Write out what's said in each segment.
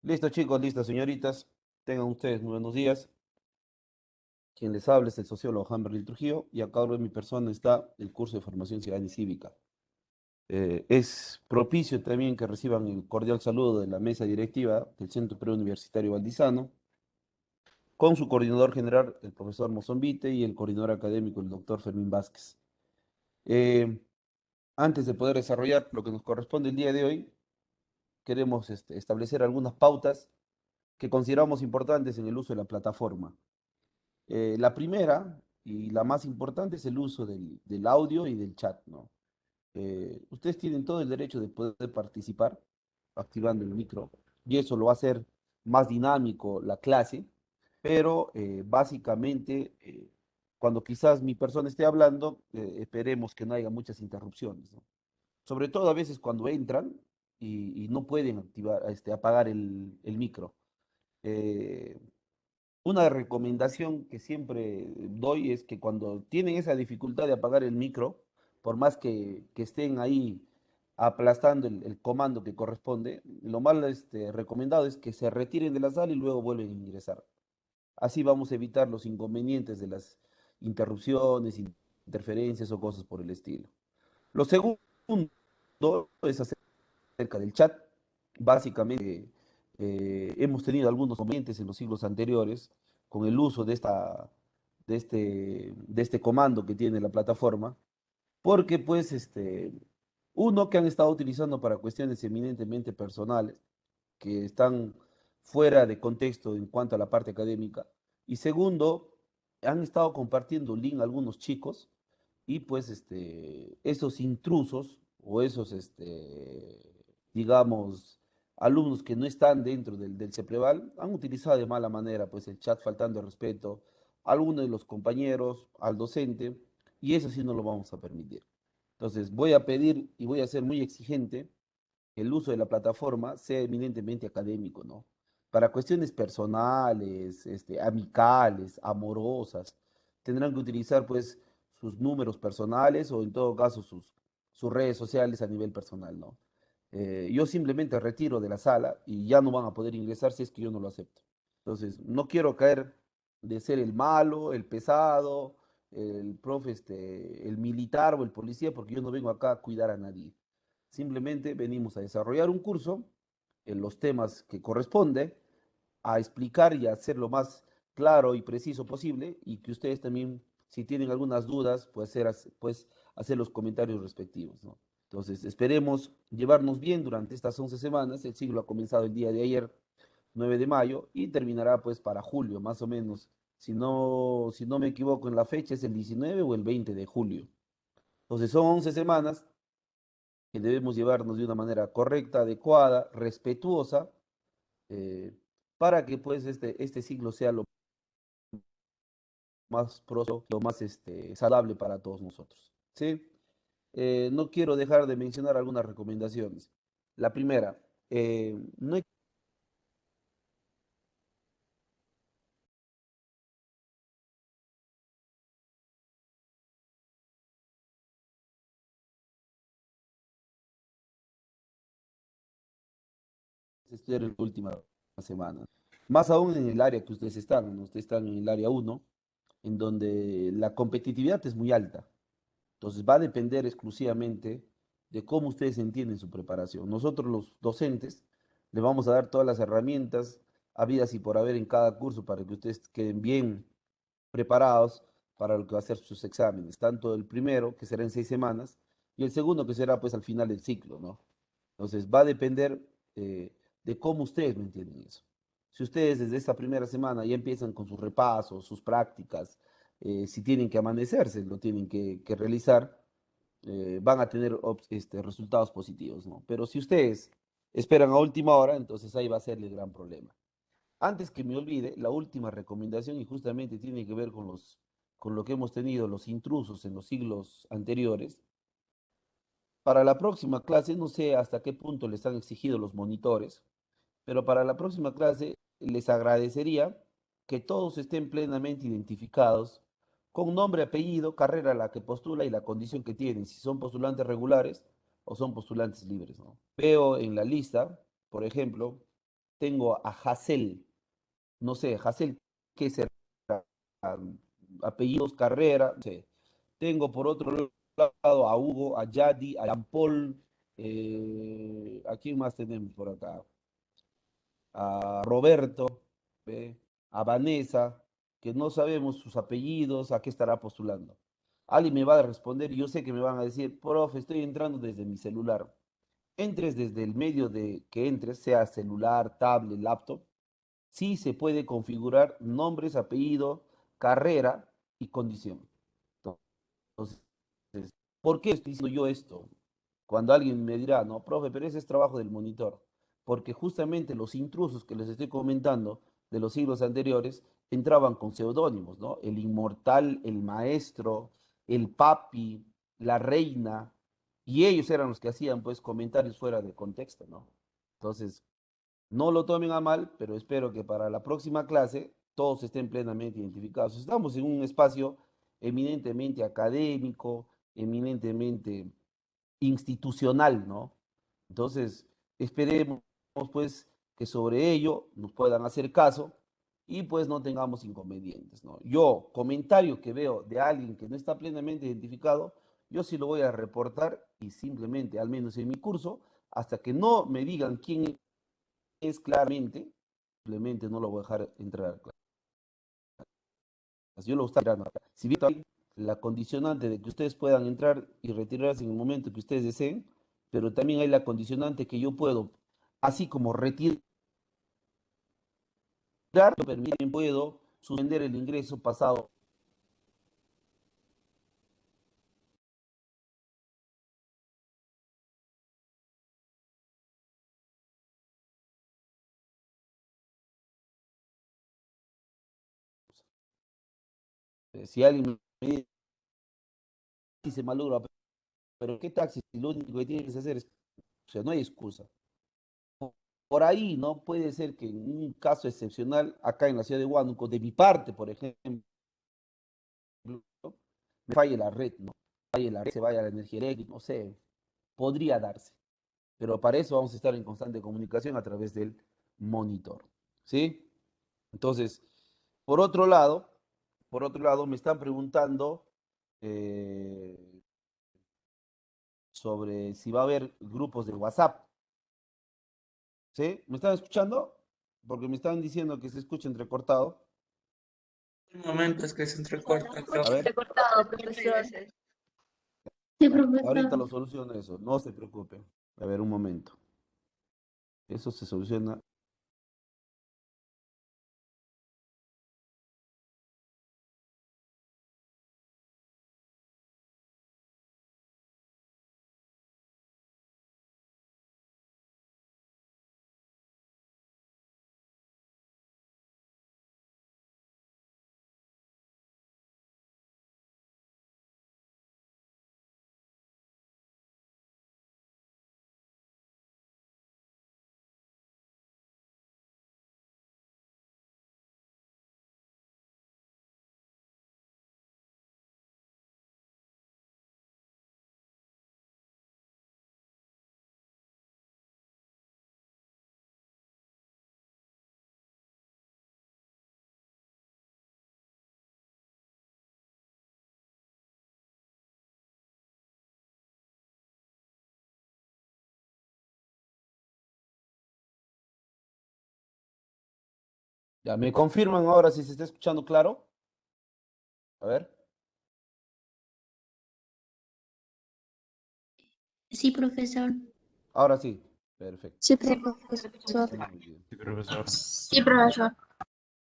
Listo, chicos, listas, señoritas. Tengan ustedes muy buenos días. Quien les habla es el sociólogo Hamberly Trujillo y a cargo de mi persona está el curso de formación ciudadana y cívica. Es propicio también que reciban el cordial saludo de la mesa directiva del Centro Preuniversitario Valdizano, con su coordinador general, el profesor Mozombite, y el coordinador académico, el doctor Fermín Vázquez. Eh, Antes de poder desarrollar lo que nos corresponde el día de hoy, queremos establecer algunas pautas que consideramos importantes en el uso de la plataforma. La primera y la más importante es el uso del audio y del chat, ¿no? Ustedes tienen todo el derecho de poder participar activando el micro y eso lo va a hacer más dinámico la clase, pero básicamente cuando quizás mi persona esté hablando, esperemos que no haya muchas interrupciones, ¿no? Sobre todo a veces cuando entran y no pueden apagar el micro. Eh, una recomendación que siempre doy es que cuando tienen esa dificultad de apagar el micro, por más que estén ahí aplastando el comando que corresponde, lo más recomendado es que se retiren de la sala y luego vuelven a ingresar. Así vamos a evitar los inconvenientes de las interrupciones, interferencias o cosas por el estilo. Lo segundo es acerca del chat. Básicamente, hemos tenido algunos inconvenientes en los siglos anteriores con el uso de este comando que tiene la plataforma, porque pues uno que han estado utilizando para cuestiones eminentemente personales, que están fuera de contexto en cuanto a la parte académica, y segundo, han estado compartiendo link algunos chicos y pues esos intrusos o esos, digamos, alumnos que no están dentro del CEPREVAL han utilizado de mala manera pues el chat faltando el respeto a alguno de los compañeros, al docente, y eso sí no lo vamos a permitir. Entonces voy a pedir y voy a ser muy exigente que el uso de la plataforma sea eminentemente académico, ¿no? Para cuestiones personales, amicales, amorosas, tendrán que utilizar pues sus números personales o en todo caso sus redes sociales a nivel personal, ¿no? Yo simplemente retiro de la sala y ya no van a poder ingresar si es que yo no lo acepto. Entonces, no quiero caer de ser el malo, el pesado, el profe, el militar o el policía, porque yo no vengo acá a cuidar a nadie. Simplemente venimos a desarrollar un curso en los temas que corresponde, a explicar y a hacer lo más claro y preciso posible y que ustedes también, si tienen algunas dudas, pues hacer los comentarios respectivos, ¿no? Entonces, esperemos llevarnos bien durante estas 11 semanas. El ciclo ha comenzado el día de ayer, 9 de mayo, y terminará pues para julio, más o menos. Si no me equivoco en la fecha, es el 19 o el 20 de julio. Entonces, son 11 semanas que debemos llevarnos de una manera correcta, adecuada, respetuosa, eh, para que pues este ciclo sea lo más próspero, lo más saludable para todos nosotros. ¿Sí? No quiero dejar de mencionar algunas recomendaciones. La primera, no estudiar en la última semana. Más aún en el área que ustedes están, ¿no? Ustedes están en el área uno, en donde la competitividad es muy alta. Entonces va a depender exclusivamente de cómo ustedes entienden su preparación. Nosotros los docentes les vamos a dar todas las herramientas habidas y por haber en cada curso para que ustedes queden bien preparados para lo que va a ser sus exámenes, tanto el primero, que será en 6 semanas, y el segundo, que será pues al final del ciclo, ¿no? Entonces va a depender de cómo ustedes me entienden eso. Si ustedes desde esta primera semana ya empiezan con sus repasos, sus prácticas, si tienen que amanecerse, lo tienen que realizar, van a tener resultados positivos, ¿no? Pero si ustedes esperan a última hora, entonces ahí va a ser el gran problema. Antes que me olvide, la última recomendación, y justamente tiene que ver con lo que hemos tenido los intrusos en los siglos anteriores. Para la próxima clase, no sé hasta qué punto les han exigido los monitores, pero para la próxima clase les agradecería que todos estén plenamente identificados con nombre, apellido, carrera a la que postula y la condición que tienen, si son postulantes regulares o son postulantes libres, ¿no? Veo en la lista, por ejemplo, tengo a Hassel, no sé, Hassel, ¿qué será? Apellidos, carrera, no sé. Tengo por otro lado a Hugo, a Yadi, a Jean Paul, ¿a quién más tenemos por acá? A Roberto, ¿ve? A Vanessa, que no sabemos sus apellidos, a qué estará postulando. Alguien me va a responder y yo sé que me van a decir, profe, estoy entrando desde mi celular. Entres desde el medio de que entres, sea celular, tablet, laptop, sí se puede configurar nombres, apellido, carrera y condición. Entonces, ¿por qué estoy diciendo yo esto? Cuando alguien me dirá, no, profe, pero ese es trabajo del monitor. Porque justamente los intrusos que les estoy comentando de los siglos anteriores entraban con seudónimos, ¿no? El inmortal, el maestro, el papi, la reina, y ellos eran los que hacían pues comentarios fuera de contexto, ¿no? Entonces, no lo tomen a mal, pero espero que para la próxima clase todos estén plenamente identificados. Estamos en un espacio eminentemente académico, eminentemente institucional, ¿no? Entonces, esperemos pues que sobre ello nos puedan hacer caso y pues no tengamos inconvenientes, ¿no? Yo, comentario que veo de alguien que no está plenamente identificado, yo sí lo voy a reportar y simplemente, al menos en mi curso, hasta que no me digan quién es claramente, simplemente no lo voy a dejar entrar a clase. Yo lo estoy esperando acá. Si bien hay la condicionante de que ustedes puedan entrar y retirarse en el momento que ustedes deseen, pero también hay la condicionante que yo puedo, así como retirar, pero también puedo suspender el ingreso pasado. Si alguien me dice si se malogra, pero ¿qué taxi? Si lo único que tienes que hacer es, o sea, no hay excusa. Por ahí, ¿no? Puede ser que en un caso excepcional, acá en la ciudad de Huánuco, de mi parte, por ejemplo, me falle la red, ¿no? Falle la red, se vaya la energía eléctrica, no sé, podría darse. Pero para eso vamos a estar en constante comunicación a través del monitor, ¿sí? Entonces, por otro lado, por otro lado, me están preguntando eh, sobre si va a haber grupos de WhatsApp, ¿sí? ¿Me están escuchando? Porque me están diciendo que se escucha entrecortado. Un momento, es que se entrecorta, creo. A ver, Recortado, profesor. Sí, ahorita profesor. lo soluciono eso, no se preocupen. A ver, un momento. Eso se soluciona. Ya, ¿me confirman ahora si se está escuchando claro? A ver, Sí, profesor. ahora sí. Perfecto. Sí, profesor. Muy bien, Sí, profesor. Sí, profesor.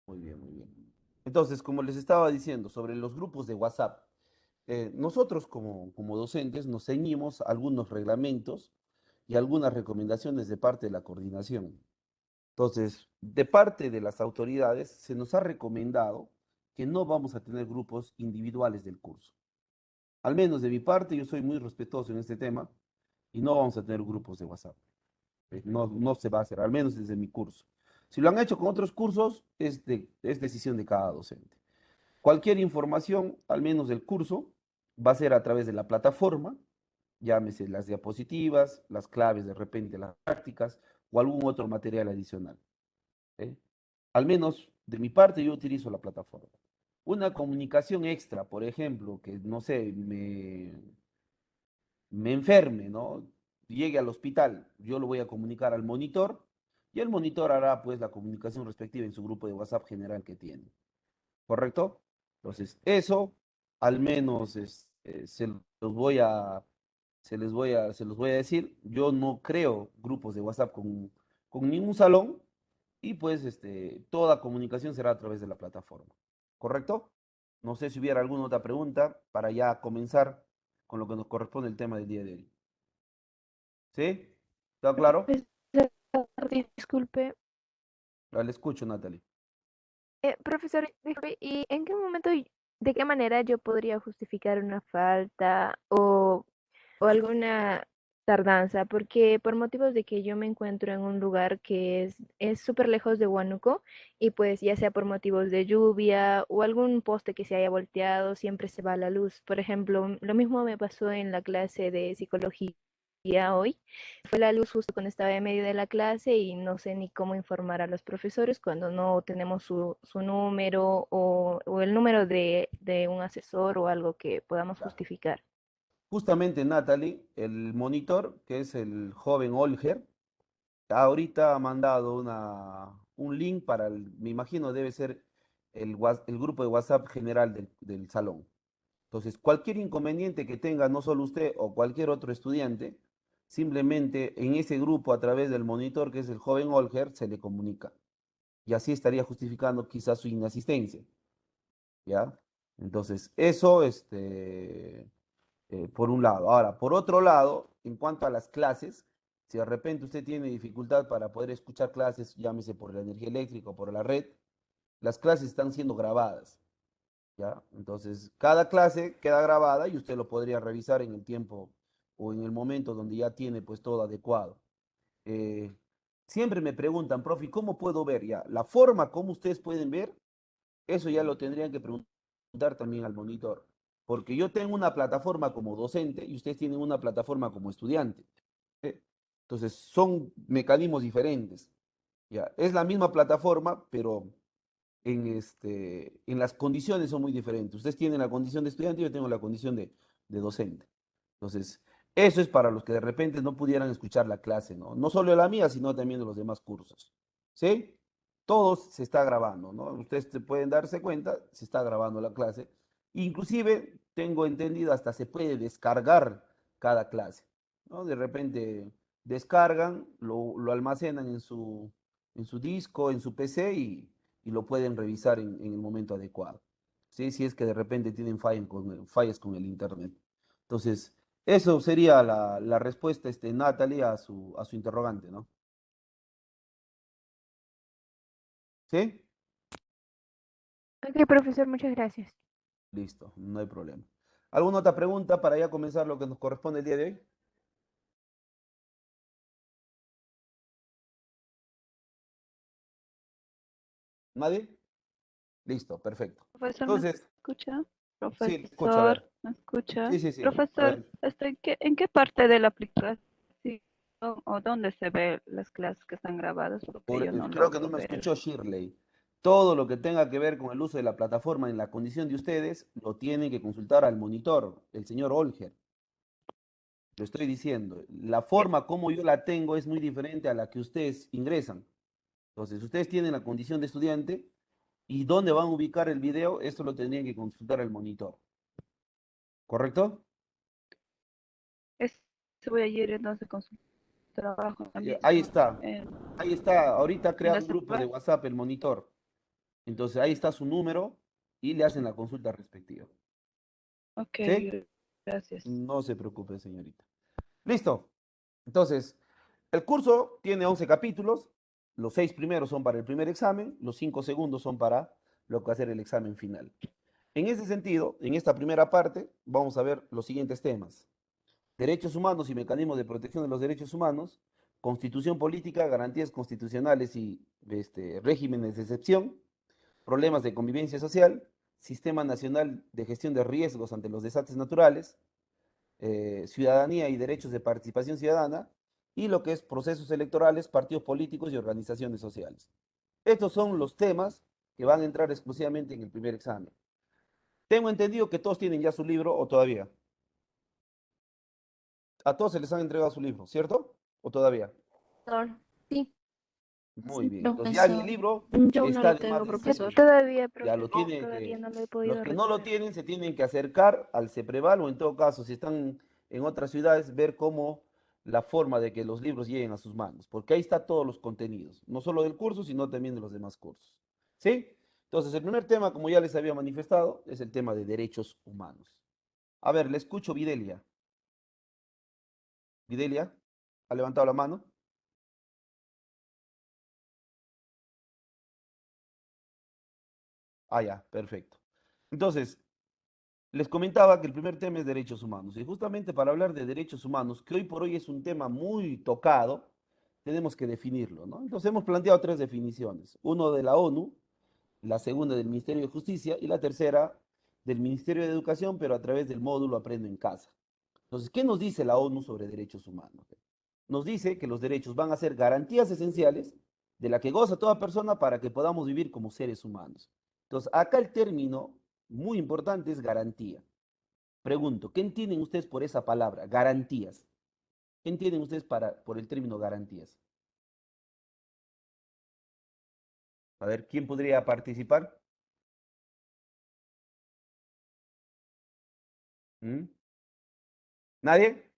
muy bien, muy bien. Entonces, como les estaba diciendo sobre los grupos de WhatsApp, nosotros como docentes nos ceñimos a algunos reglamentos y algunas recomendaciones de parte de la coordinación. Entonces, de parte de las autoridades se nos ha recomendado que no vamos a tener grupos individuales del curso. Al menos de mi parte, yo soy muy respetuoso en este tema y no vamos a tener grupos de WhatsApp. No, no se va a hacer, al menos desde mi curso. Si lo han hecho con otros cursos, es decisión de cada docente. Cualquier información, al menos del curso, va a ser a través de la plataforma, llámese las diapositivas, las claves de repente, las prácticas o algún otro material adicional. ¿eh? Al menos de mi parte yo utilizo la plataforma. Una comunicación extra, por ejemplo, que no sé, me enferme, ¿no? Llegue al hospital, yo lo voy a comunicar al monitor y el monitor hará pues la comunicación respectiva en su grupo de WhatsApp general que tiene, ¿correcto? Entonces, eso al menos los voy a, se los voy a decir. Yo no creo grupos de WhatsApp con ningún salón y pues toda comunicación será a través de la plataforma, ¿correcto? No sé si hubiera alguna otra pregunta para ya comenzar con lo que nos corresponde el tema del día de hoy. ¿Sí? ¿Está claro? Profesor, disculpe, Le escucho, Natalie. profesor, disculpe, ¿y en qué momento y de qué manera yo podría justificar una falta o alguna tardanza? Porque por motivos de que yo me encuentro en un lugar que es súper lejos de Huánuco y pues ya sea por motivos de lluvia o algún poste que se haya volteado, siempre se va la luz. Por ejemplo, lo mismo me pasó en la clase de psicología hoy. Fue la luz justo cuando estaba en medio de la clase y no sé ni cómo informar a los profesores cuando no tenemos su número o el número de un asesor o algo que podamos justificar. Justamente, Natalie, el monitor, que es el joven Olger, ahorita ha mandado un link para me imagino debe ser el grupo de WhatsApp general del salón. Entonces, cualquier inconveniente que tenga, no solo usted o cualquier otro estudiante, simplemente en ese grupo a través del monitor, que es el joven Olger, se le comunica. Y así estaría justificando quizás su inasistencia, ¿ya? Entonces, eso, por un lado. Ahora, por otro lado, en cuanto a las clases, si de repente usted tiene dificultad para poder escuchar clases, llámese por la energía eléctrica o por la red, las clases están siendo grabadas, ¿ya? Entonces, cada clase queda grabada y usted lo podría revisar en el tiempo o en el momento donde ya tiene pues todo adecuado. Eh, Siempre me preguntan, profe, ¿cómo puedo ver ya? La forma como ustedes pueden ver, eso ya lo tendrían que preguntar también al monitor, porque yo tengo una plataforma como docente y ustedes tienen una plataforma como estudiante. ¿Eh? Entonces, son mecanismos diferentes. Ya, es la misma plataforma, pero en las condiciones son muy diferentes. Ustedes tienen la condición de estudiante y yo tengo la condición de docente. Entonces, eso es para los que de repente no pudieran escuchar la clase, ¿no? No solo la mía, sino también de los demás cursos. ¿Sí? Todos se está grabando, ¿no? Ustedes pueden darse cuenta, se está grabando la clase. Inclusive, tengo entendido, hasta se puede descargar cada clase, ¿no? De repente descargan, lo almacenan en su disco, en su PC y lo pueden revisar en el momento adecuado. ¿Sí? Si es que de repente tienen fallas con el Internet. Entonces, eso sería la respuesta, Natalie, a su interrogante, ¿no? ¿Sí? Ok, profesor, muchas gracias. Listo, no hay problema. ¿Alguna otra pregunta para ya comenzar lo que nos corresponde el día de hoy? ¿Nadie? Listo, perfecto. Profesor, ¿me Entonces, escucha? sí, escucha, a ver. Profesor, ¿me escucha? Sí, sí, sí. A Profesor, ver, ¿en qué parte de la aplicación o dónde se ve las clases que están grabadas? Porque yo no creo que no logro me ver escuchó Shirley. Todo lo que tenga que ver con el uso de la plataforma en la condición de ustedes, lo tienen que consultar al monitor, el señor Olger. Lo estoy diciendo. La que forma como yo la tengo es muy diferente a la que ustedes ingresan. Entonces, ustedes tienen la condición de estudiante y dónde van a ubicar el video, esto lo tendrían que consultar al monitor. ¿Correcto? es, voy a ir entonces con su trabajo Ahí mismo está. Ahí está. Ahorita ha en creado la un grupo de selva. WhatsApp el monitor. Entonces, ahí está su número y le hacen la consulta respectiva. Ok, ¿Sí? gracias. No se preocupe, señorita. Listo. Entonces, el curso tiene 11 capítulos. Los 6 primeros son para el primer examen, los 5 segundos son para lo que va a ser el examen final. En ese sentido, en esta primera parte, vamos a ver los siguientes temas. Derechos humanos y mecanismos de protección de los derechos humanos, constitución política, garantías constitucionales y regímenes de excepción, problemas de convivencia social, sistema nacional de gestión de riesgos ante los desastres naturales, ciudadanía y derechos de participación ciudadana, y lo que es procesos electorales, partidos políticos y organizaciones sociales. Estos son los temas que van a entrar exclusivamente en el primer examen. Tengo entendido que todos tienen ya su libro o todavía. A todos se les han entregado su libro, ¿cierto? ¿O todavía? Profesor. Sí, Muy bien. Entonces ya en el profesor. libro Yo no está lo de más tengo, Yo decirles, profesor. todavía, ya lo profesor, tiene todavía que, no lo he los podido que no lo resolver. tienen se tienen que acercar al CEPREVAL o en todo caso, si están en otras ciudades, ver cómo la forma de que los libros lleguen a sus manos, porque ahí está todos los contenidos, no solo del curso, sino también de los demás cursos. ¿Sí? Entonces, el primer tema, como ya les había manifestado, es el tema de derechos humanos. A ver, le escucho Videlia. Videlia, ¿ha levantado la mano? Ah, ya, perfecto. Entonces, les comentaba que el primer tema es derechos humanos. Y justamente para hablar de derechos humanos, que hoy por hoy es un tema muy tocado, tenemos que definirlo, ¿no? Entonces hemos planteado tres definiciones. Uno de la ONU, la segunda del Ministerio de Justicia y la tercera del Ministerio de Educación, pero a través del módulo Aprendo en Casa. Entonces, ¿qué nos dice la ONU sobre derechos humanos? Nos dice que los derechos van a ser garantías esenciales de la que goza toda persona para que podamos vivir como seres humanos. Entonces, acá el término muy importante es garantía. Pregunto, ¿qué entienden ustedes por esa palabra? Garantías. ¿Qué entienden ustedes por el término garantías? A ver, ¿quién podría participar? ¿Mm? ¿Nadie?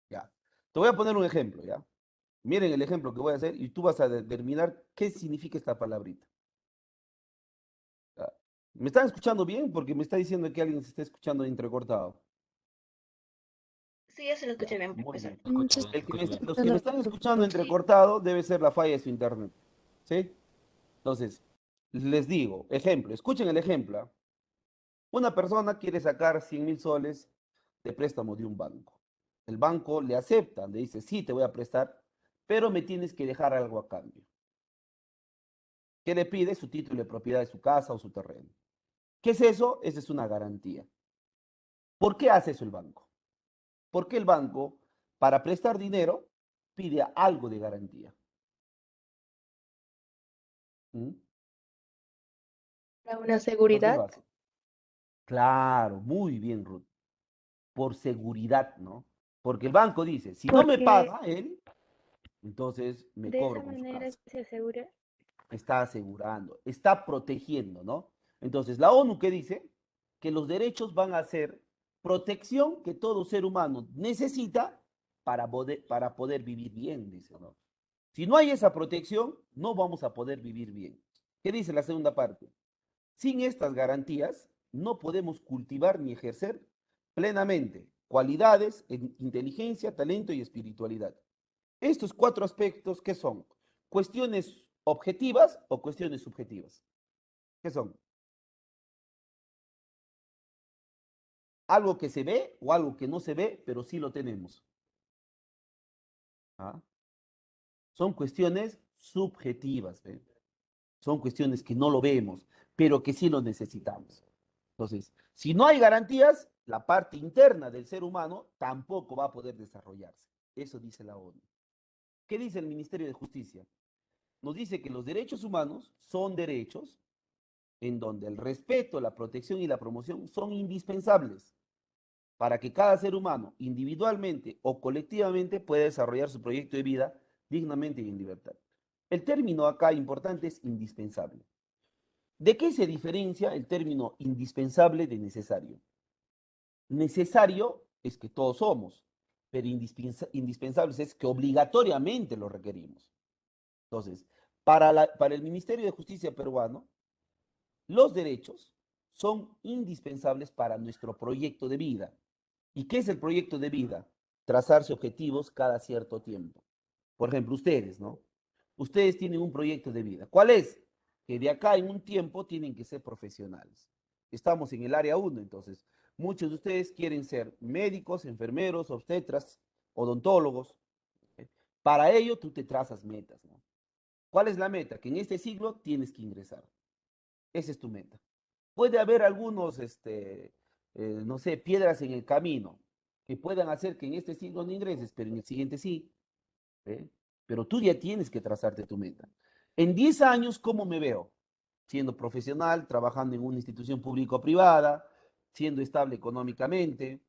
Ya. Te voy a poner un ejemplo, ¿ya? Miren el ejemplo que voy a hacer y tú vas a determinar qué significa esta palabrita. ¿Ya? ¿Me están escuchando bien? Porque me está diciendo que alguien se está escuchando entrecortado. Sí, ya se lo Ya, escuché bien, muy profesor. bien. Sí, Los que me están escuchando profesor. entrecortado debe ser la falla de su internet. ¿Sí? Entonces, les digo, ejemplo, escuchen el ejemplo. ¿Ah? Una persona quiere sacar 100.000 soles de préstamo de un banco. El banco le acepta, le dice, sí, te voy a prestar, pero me tienes que dejar algo a cambio. ¿Qué le pide? Su título de propiedad de su casa o su terreno. ¿Qué es eso? Esa es una garantía. ¿Por qué hace eso el banco? Porque el banco, para prestar dinero, pide algo de garantía. ¿Mm? ¿Para una ¿Por qué lo seguridad? hace? Claro, muy bien, Ruth. Por seguridad, ¿no? Porque el banco dice, si no me Porque paga él, entonces me de cobro esa con su manera casa. se asegura. Está asegurando, está protegiendo, ¿no? Entonces, la ONU que dice que los derechos van a ser protección que todo ser humano necesita para poder vivir bien, dice, ¿no? Si no hay esa protección, no vamos a poder vivir bien. ¿Qué dice la segunda parte? Sin estas garantías, no podemos cultivar ni ejercer plenamente cualidades en inteligencia, talento y espiritualidad. Estos cuatro aspectos, ¿qué son? Cuestiones objetivas o cuestiones subjetivas. ¿Qué son? Algo que se ve o algo que no se ve, pero sí lo tenemos. ¿Ah? Son cuestiones subjetivas, ¿ve? Son cuestiones que no lo vemos, pero que sí lo necesitamos. Entonces, si no hay garantías, la parte interna del ser humano tampoco va a poder desarrollarse. Eso dice la ONU. ¿Qué dice el Ministerio de Justicia? Nos dice que los derechos humanos son derechos en donde el respeto, la protección y la promoción son indispensables para que cada ser humano, individualmente o colectivamente, pueda desarrollar su proyecto de vida dignamente y en libertad. El término acá importante es indispensable. ¿De qué se diferencia el término indispensable de necesario? Necesario es que todos somos, pero indispensable es que obligatoriamente lo requerimos. Entonces, para el Ministerio de Justicia peruano, los derechos son indispensables para nuestro proyecto de vida. ¿Y qué es el proyecto de vida? Trazarse objetivos cada cierto tiempo. Por ejemplo, ustedes, ¿no? Ustedes tienen un proyecto de vida. ¿Cuál es? Que de acá en un tiempo tienen que ser profesionales. Estamos en el área 1, entonces, muchos de ustedes quieren ser médicos, enfermeros, obstetras, odontólogos. ¿Eh? Para ello, tú te trazas metas, ¿no? ¿Cuál es la meta? Que en este siglo tienes que ingresar. Esa es tu meta. Puede haber algunos, no sé, piedras en el camino que puedan hacer que en este siglo no ingreses, pero en el siguiente sí. ¿Eh? Pero tú ya tienes que trazarte tu meta. En 10 años, ¿cómo me veo? Siendo profesional, trabajando en una institución pública o privada, siendo estable económicamente,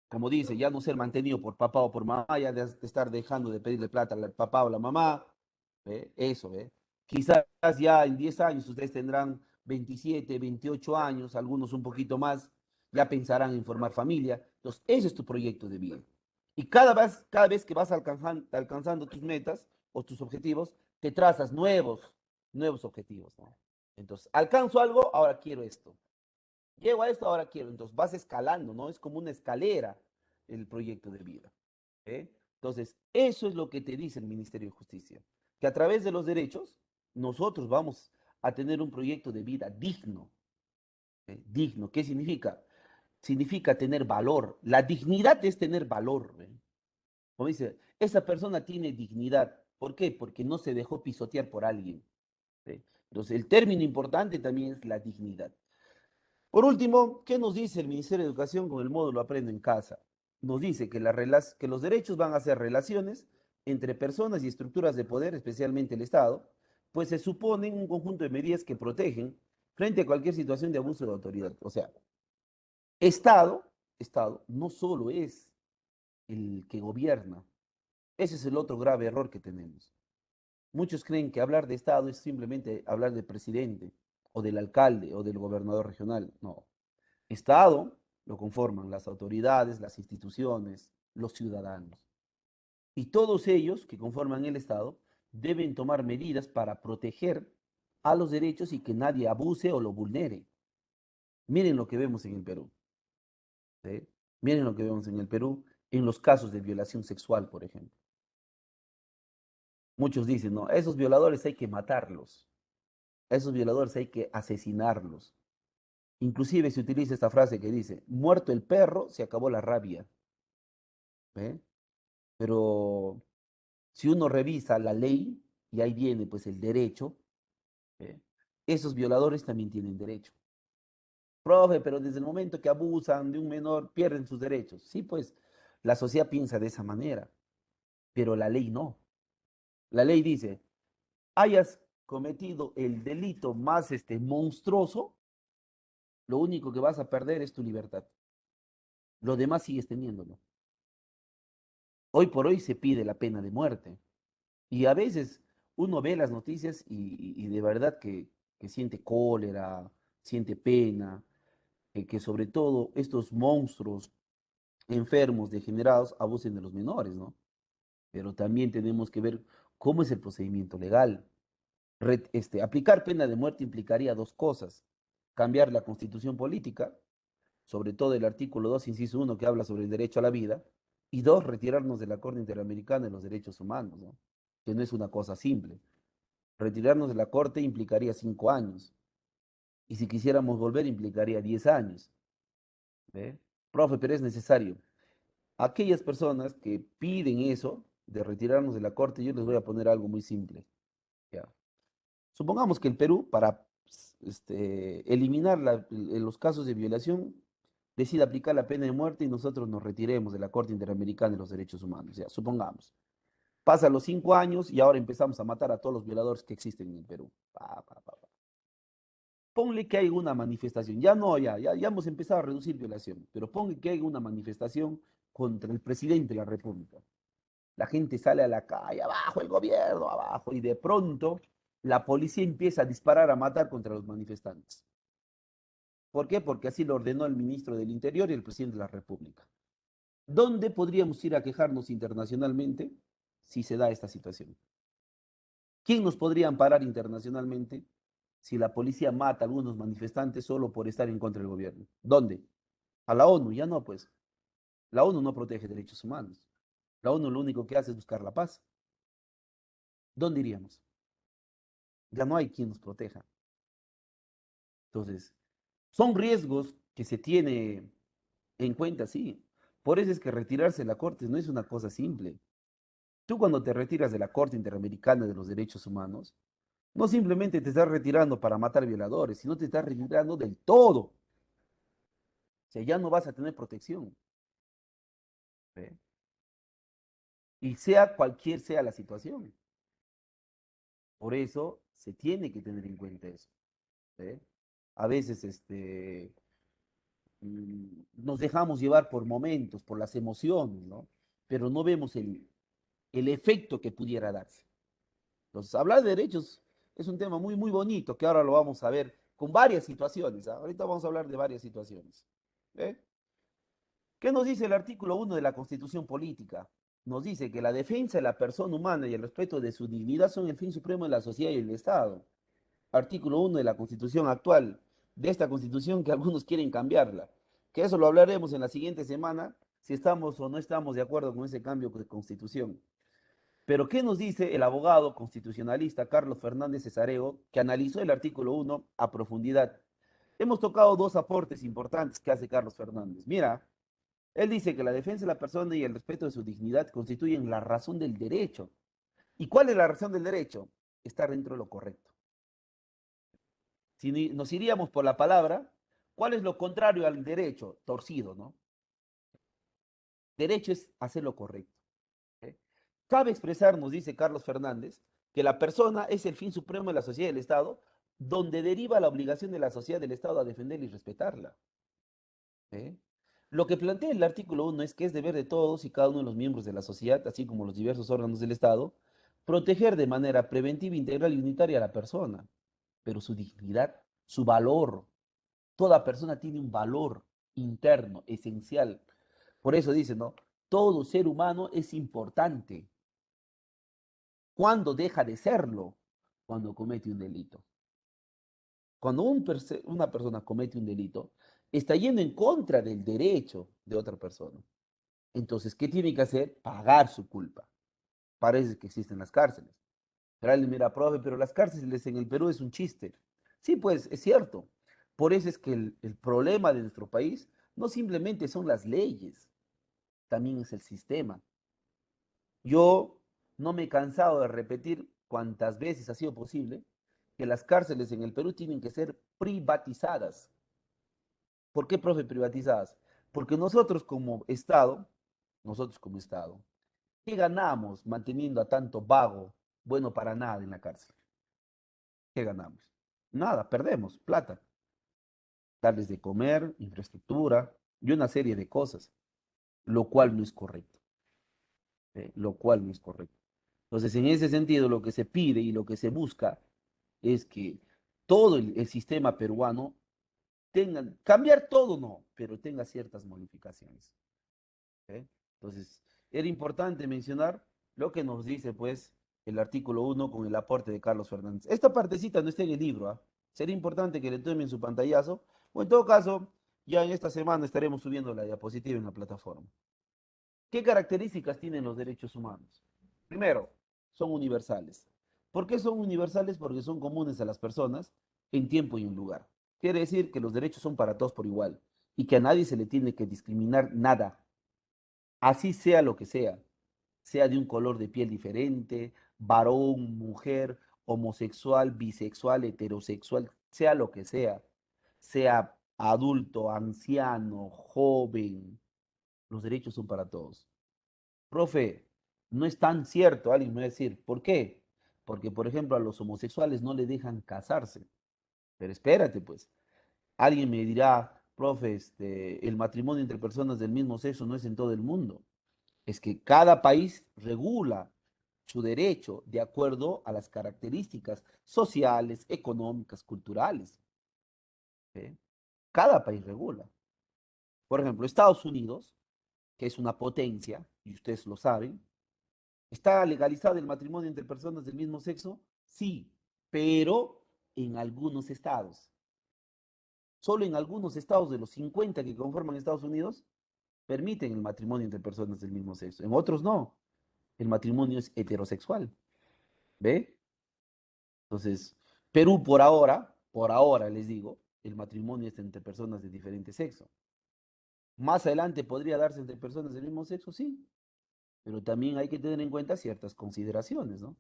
como dice, ya no ser mantenido por papá o por mamá, ya de estar dejando de pedirle plata al papá o la mamá, ¿ve? Eso, ¿ve? Quizás ya en 10 años ustedes tendrán 27, 28 años, algunos un poquito más, ya pensarán en formar familia. Entonces, ese es tu proyecto de vida. Y cada vez que vas alcanzando tus metas o tus objetivos, te trazas nuevos objetivos, ¿no? Entonces, alcanzo algo, ahora quiero esto. Llego a esto, ahora quiero. Entonces vas escalando, ¿no? Es como una escalera el proyecto de vida. ¿Eh? Entonces, eso es lo que te dice el Ministerio de Justicia, que a través de los derechos nosotros vamos a tener un proyecto de vida digno. ¿Eh? Digno, ¿qué significa? Significa tener valor. La dignidad es tener valor. ¿Eh? Como dice, esa persona tiene dignidad. ¿Por qué? Porque no se dejó pisotear por alguien. ¿Eh? Entonces, el término importante también es la dignidad. Por último, ¿qué nos dice el Ministerio de Educación con el módulo Aprendo en Casa? Nos dice que, que los derechos van a ser relaciones entre personas y estructuras de poder, especialmente el Estado, pues se suponen un conjunto de medidas que protegen frente a cualquier situación de abuso de autoridad. O sea, Estado, Estado no solo es el que gobierna, ese es el otro grave error que tenemos. Muchos creen que hablar de Estado es simplemente hablar del presidente o del alcalde o del gobernador regional. No, Estado lo conforman las autoridades, las instituciones, los ciudadanos. Y todos ellos que conforman el Estado deben tomar medidas para proteger a los derechos y que nadie abuse o lo vulnere. Miren lo que vemos en el Perú. ¿Sí? Miren lo que vemos en el Perú en los casos de violación sexual, por ejemplo. Muchos dicen, no, a esos violadores hay que matarlos, a esos violadores hay que asesinarlos. Inclusive se utiliza esta frase que dice, muerto el perro, se acabó la rabia. ¿Ve? Pero si uno revisa la ley, y ahí viene pues el derecho, ¿eh? Esos violadores también tienen derecho. Profe, pero desde el momento que abusan de un menor, pierden sus derechos. Sí, pues la sociedad piensa de esa manera, pero la ley no. La ley dice, hayas cometido el delito más monstruoso, lo único que vas a perder es tu libertad. Lo demás sigues teniéndolo. Hoy por hoy se pide la pena de muerte. Y a veces uno ve las noticias y de verdad que siente cólera, siente pena, que sobre todo estos monstruos enfermos, degenerados, abusen de los menores, ¿no? Pero también tenemos que ver cómo es el procedimiento legal. Aplicar pena de muerte implicaría dos cosas: cambiar la constitución política, sobre todo el artículo 2 inciso 1 que habla sobre el derecho a la vida, y dos, retirarnos de la Corte Interamericana de los Derechos Humanos, ¿no? Que no es una cosa simple. Retirarnos de la Corte implicaría 5 años, y si quisiéramos volver implicaría 10 años. ¿Ve? Profe, pero es necesario. Aquellas personas que piden eso, de retirarnos de la Corte, yo les voy a poner algo muy simple. ¿Ya? Supongamos que el Perú, para eliminar los casos de violación, decide aplicar la pena de muerte y nosotros nos retiremos de la Corte Interamericana de los Derechos Humanos. Ya, supongamos. Pasan los 5 años y ahora empezamos a matar a todos los violadores que existen en el Perú. Pa, pa, pa, pa. Ponle que hay una manifestación. Ya no, ya hemos empezado a reducir violación, pero ponle que hay una manifestación contra el presidente de la República. La gente sale a la calle, abajo el gobierno, abajo, y de pronto la policía empieza a disparar, a matar contra los manifestantes. ¿Por qué? Porque así lo ordenó el ministro del Interior y el presidente de la República. ¿Dónde podríamos ir a quejarnos internacionalmente si se da esta situación? ¿Quién nos podría amparar internacionalmente si la policía mata a algunos manifestantes solo por estar en contra del gobierno? ¿Dónde? A la ONU, ya no, pues. La ONU no protege derechos humanos. La ONU lo único que hace es buscar la paz. ¿Dónde iríamos? Ya no hay quien nos proteja. Entonces, son riesgos que se tiene en cuenta, sí. Por eso es que retirarse de la Corte no es una cosa simple. Tú cuando te retiras de la Corte Interamericana de los Derechos Humanos, no simplemente te estás retirando para matar violadores, sino te estás retirando del todo. O sea, ya no vas a tener protección. ¿Ve? Y sea cualquier sea la situación. Por eso se tiene que tener en cuenta eso. ¿Ve? A veces nos dejamos llevar por momentos, por las emociones, ¿no? Pero no vemos el efecto que pudiera darse. Entonces, hablar de derechos es un tema muy, muy bonito que ahora lo vamos a ver con varias situaciones. ¿Ah? Ahorita vamos a hablar de varias situaciones. ¿Ve? ¿Qué nos dice el artículo 1 de la Constitución Política? Nos dice que la defensa de la persona humana y el respeto de su dignidad son el fin supremo de la sociedad y el Estado. Artículo 1 de la Constitución actual, de esta Constitución que algunos quieren cambiarla. Que eso lo hablaremos en la siguiente semana, si estamos o no estamos de acuerdo con ese cambio de Constitución. Pero ¿qué nos dice el abogado constitucionalista Carlos Fernández Cesareo, que analizó el artículo 1 a profundidad? Hemos tocado dos aportes importantes que hace Carlos Fernández. Mira, él dice que la defensa de la persona y el respeto de su dignidad constituyen la razón del derecho. ¿Y cuál es la razón del derecho? Estar dentro de lo correcto. Si nos iríamos por la palabra, ¿cuál es lo contrario al derecho? Torcido, ¿no? Derecho es hacer lo correcto. ¿Eh? Cabe expresar, nos dice Carlos Fernández, que la persona es el fin supremo de la sociedad y del Estado, donde deriva la obligación de la sociedad del Estado a defenderla y respetarla. ¿Eh? Lo que plantea el artículo 1 es que es deber de todos y cada uno de los miembros de la sociedad, así como los diversos órganos del Estado, proteger de manera preventiva, integral y unitaria a la persona, pero su dignidad, su valor. Toda persona tiene un valor interno, esencial. Por eso dice, ¿no? Todo ser humano es importante. ¿Cuándo deja de serlo? Cuando comete un delito. Cuando una persona comete un delito, está yendo en contra del derecho de otra persona. Entonces, ¿qué tiene que hacer? Pagar su culpa. Parece que existen las cárceles. Pero alguien mira, profe, pero las cárceles en el Perú es un chiste. Sí, pues es cierto. Por eso es que el problema de nuestro país no simplemente son las leyes, también es el sistema. Yo no me he cansado de repetir cuantas veces ha sido posible que las cárceles en el Perú tienen que ser privatizadas. ¿Por qué, profe, privatizadas? Porque nosotros como Estado, ¿qué ganamos manteniendo a tanto vago, bueno para nada en la cárcel? ¿Qué ganamos? Nada, perdemos plata. Darles de comer, infraestructura y una serie de cosas, lo cual no es correcto. Lo cual no es correcto. Entonces, en ese sentido, lo que se pide y lo que se busca es que todo el sistema peruano tenga, cambiar todo no, pero tenga ciertas modificaciones. ¿Eh? Entonces, era importante mencionar lo que nos dice, pues, el artículo 1 con el aporte de Carlos Fernández. Esta partecita no está en el libro, ¿ah? Sería importante que le tomen su pantallazo, o en todo caso, ya en esta semana estaremos subiendo la diapositiva en la plataforma. ¿Qué características tienen los derechos humanos? Primero, son universales. ¿Por qué son universales? Porque son comunes a las personas en tiempo y en lugar. Quiere decir que los derechos son para todos por igual y que a nadie se le tiene que discriminar nada, así sea lo que sea de un color de piel diferente, varón, mujer, homosexual, bisexual, heterosexual, sea lo que sea adulto, anciano, joven, los derechos son para todos. Profe, no es tan cierto, alguien me va a decir, ¿por qué? Porque, por ejemplo, a los homosexuales no le dejan casarse. Pero espérate, pues, alguien me dirá, profe, el matrimonio entre personas del mismo sexo no es en todo el mundo. Es que cada país regula su derecho de acuerdo a las características sociales, económicas, culturales. ¿Sí? Cada país regula. Por ejemplo, Estados Unidos, que es una potencia, y ustedes lo saben, ¿está legalizado el matrimonio entre personas del mismo sexo? Sí, pero en algunos estados. Solo en algunos estados de los 50 que conforman Estados Unidos permiten el matrimonio entre personas del mismo sexo. En otros no. El matrimonio es heterosexual. ¿Ve? Entonces, Perú por ahora les digo, el matrimonio es entre personas de diferente sexo. Más adelante podría darse entre personas del mismo sexo, sí, pero también hay que tener en cuenta ciertas consideraciones, ¿no?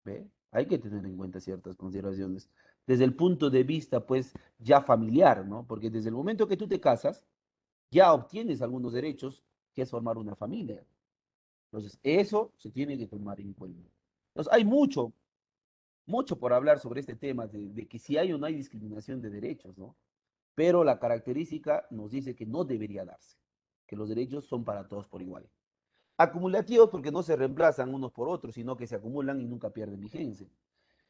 ¿Ve? Hay que tener en cuenta ciertas consideraciones. Desde el punto de vista, pues, ya familiar, ¿no? Porque desde el momento que tú te casas, ya obtienes algunos derechos, que es formar una familia. Entonces, eso se tiene que tomar en cuenta. Entonces, hay mucho mucho por hablar sobre este tema de que si hay o no hay discriminación de derechos, ¿no? Pero la característica nos dice que no debería darse, que los derechos son para todos por igual. Acumulativos porque no se reemplazan unos por otros, sino que se acumulan y nunca pierden vigencia.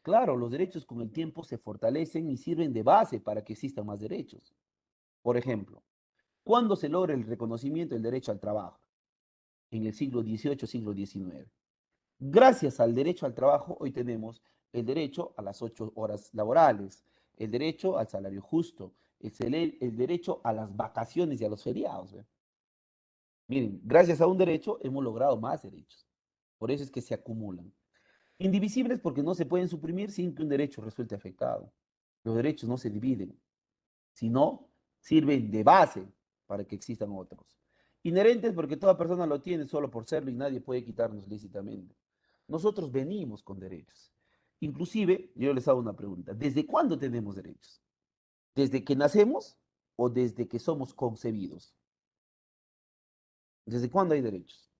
Claro, los derechos con el tiempo se fortalecen y sirven de base para que existan más derechos. Por ejemplo, ¿cuándo se logra el reconocimiento del derecho al trabajo? En el siglo XVIII, siglo XIX. Gracias al derecho al trabajo, hoy tenemos el derecho a las 8 horas laborales, el derecho al salario justo, el derecho a las vacaciones y a los feriados. ¿Ve? Miren, gracias a un derecho hemos logrado más derechos. Por eso es que se acumulan. Indivisibles porque no se pueden suprimir sin que un derecho resulte afectado. Los derechos no se dividen, sino sirven de base para que existan otros. Inherentes porque toda persona lo tiene solo por serlo y nadie puede quitarnos lícitamente. Nosotros venimos con derechos. Inclusive, yo les hago una pregunta. ¿Desde cuándo tenemos derechos? ¿Desde que nacemos o desde que somos concebidos? ¿Desde cuándo hay derechos?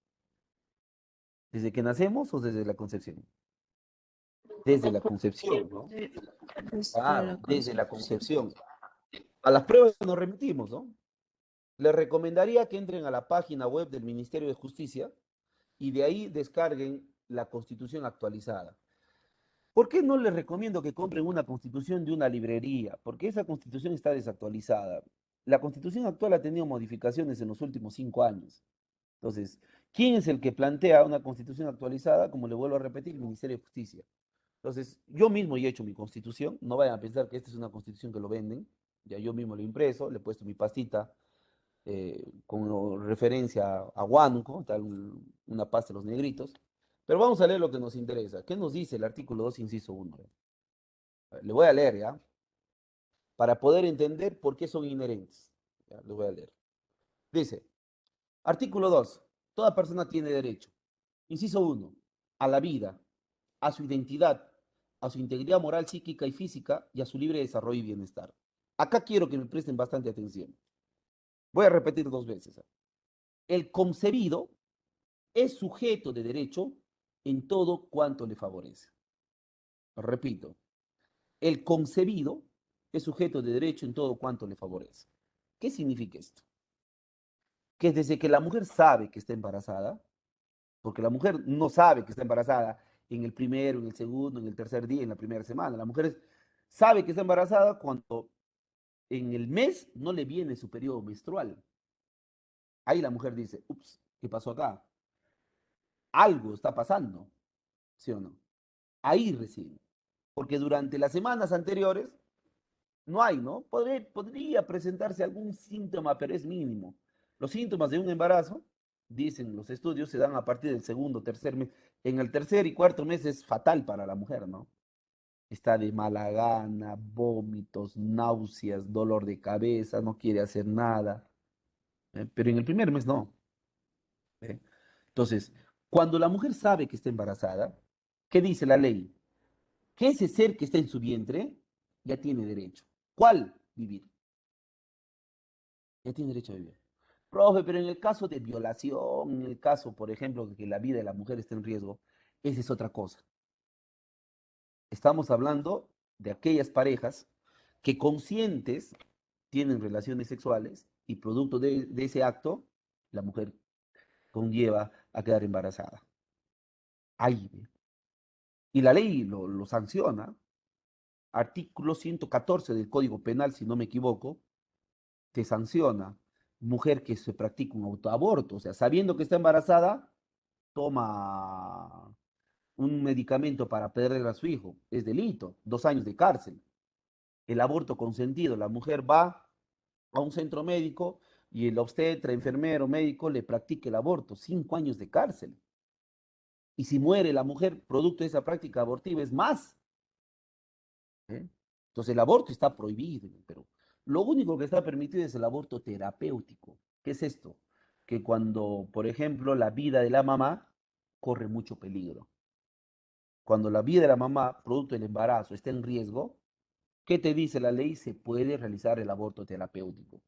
¿Desde que nacemos o desde la concepción? Desde la concepción, ¿no? Claro, desde la concepción. A las pruebas nos remitimos, ¿no? Les recomendaría que entren a la página web del Ministerio de Justicia y de ahí descarguen la Constitución actualizada. ¿Por qué no les recomiendo que compren una Constitución de una librería? Porque esa Constitución está desactualizada. La Constitución actual ha tenido modificaciones en los últimos 5 años. Entonces, ¿quién es el que plantea una Constitución actualizada? Como le vuelvo a repetir, el Ministerio de Justicia. Entonces, yo mismo he hecho mi Constitución. No vayan a pensar que esta es una Constitución que lo venden. Ya yo mismo lo he impreso, le he puesto mi pastita con referencia a Huánuco, tal, una pasta de los negritos. Pero vamos a leer lo que nos interesa. ¿Qué nos dice el artículo 2, inciso 1? Le voy a leer, ¿ya? Para poder entender por qué son inherentes. Ya, le voy a leer. Dice, artículo 2. Toda persona tiene derecho. Inciso 1. A la vida, a su identidad, a su integridad moral, psíquica y física y a su libre desarrollo y bienestar. Acá quiero que me presten bastante atención. Voy a repetir 2 veces. El concebido es sujeto de derecho en todo cuanto le favorece. Repito, el concebido es sujeto de derecho en todo cuanto le favorece. ¿Qué significa esto? Que desde que la mujer sabe que está embarazada, porque la mujer no sabe que está embarazada en el primero, en el segundo, en el tercer día, en la primera semana. La mujer sabe que está embarazada cuando en el mes no le viene su periodo menstrual. Ahí la mujer dice, ups, ¿qué pasó acá? Algo está pasando, ¿sí o no? Ahí recién. Porque durante las semanas anteriores no hay, ¿no? Podría presentarse algún síntoma, pero es mínimo. Los síntomas de un embarazo, dicen los estudios, se dan a partir del segundo, tercer mes. En el tercer y cuarto mes es fatal para la mujer, ¿no? Está de mala gana, vómitos, náuseas, dolor de cabeza, no quiere hacer nada. Pero en el primer mes no. ¿Eh? Entonces, cuando la mujer sabe que está embarazada, ¿qué dice la ley? Que ese ser que está en su vientre ya tiene derecho. ¿Cuál? Vivir. Ya tiene derecho a vivir. Profe, pero en el caso de violación, en el caso, por ejemplo, de que la vida de la mujer esté en riesgo, esa es otra cosa. Estamos hablando de aquellas parejas que conscientes tienen relaciones sexuales y producto de ese acto, la mujer conlleva a quedar embarazada. Ahí. Y la ley lo sanciona. Artículo 114 del Código Penal, si no me equivoco, te sanciona mujer que se practica un autoaborto, o sea, sabiendo que está embarazada, toma un medicamento para perder a su hijo, es delito, 2 años de cárcel. El aborto consentido, la mujer va a un centro médico y el obstetra, enfermero, médico le practica el aborto, 5 años de cárcel. Y si muere la mujer producto de esa práctica abortiva es más. ¿Eh? Entonces el aborto está prohibido, pero lo único que está permitido es el aborto terapéutico. ¿Qué es esto? Que cuando, por ejemplo, la vida de la mamá corre mucho peligro. Cuando la vida de la mamá, producto del embarazo, está en riesgo, ¿qué te dice la ley? Se puede realizar el aborto terapéutico.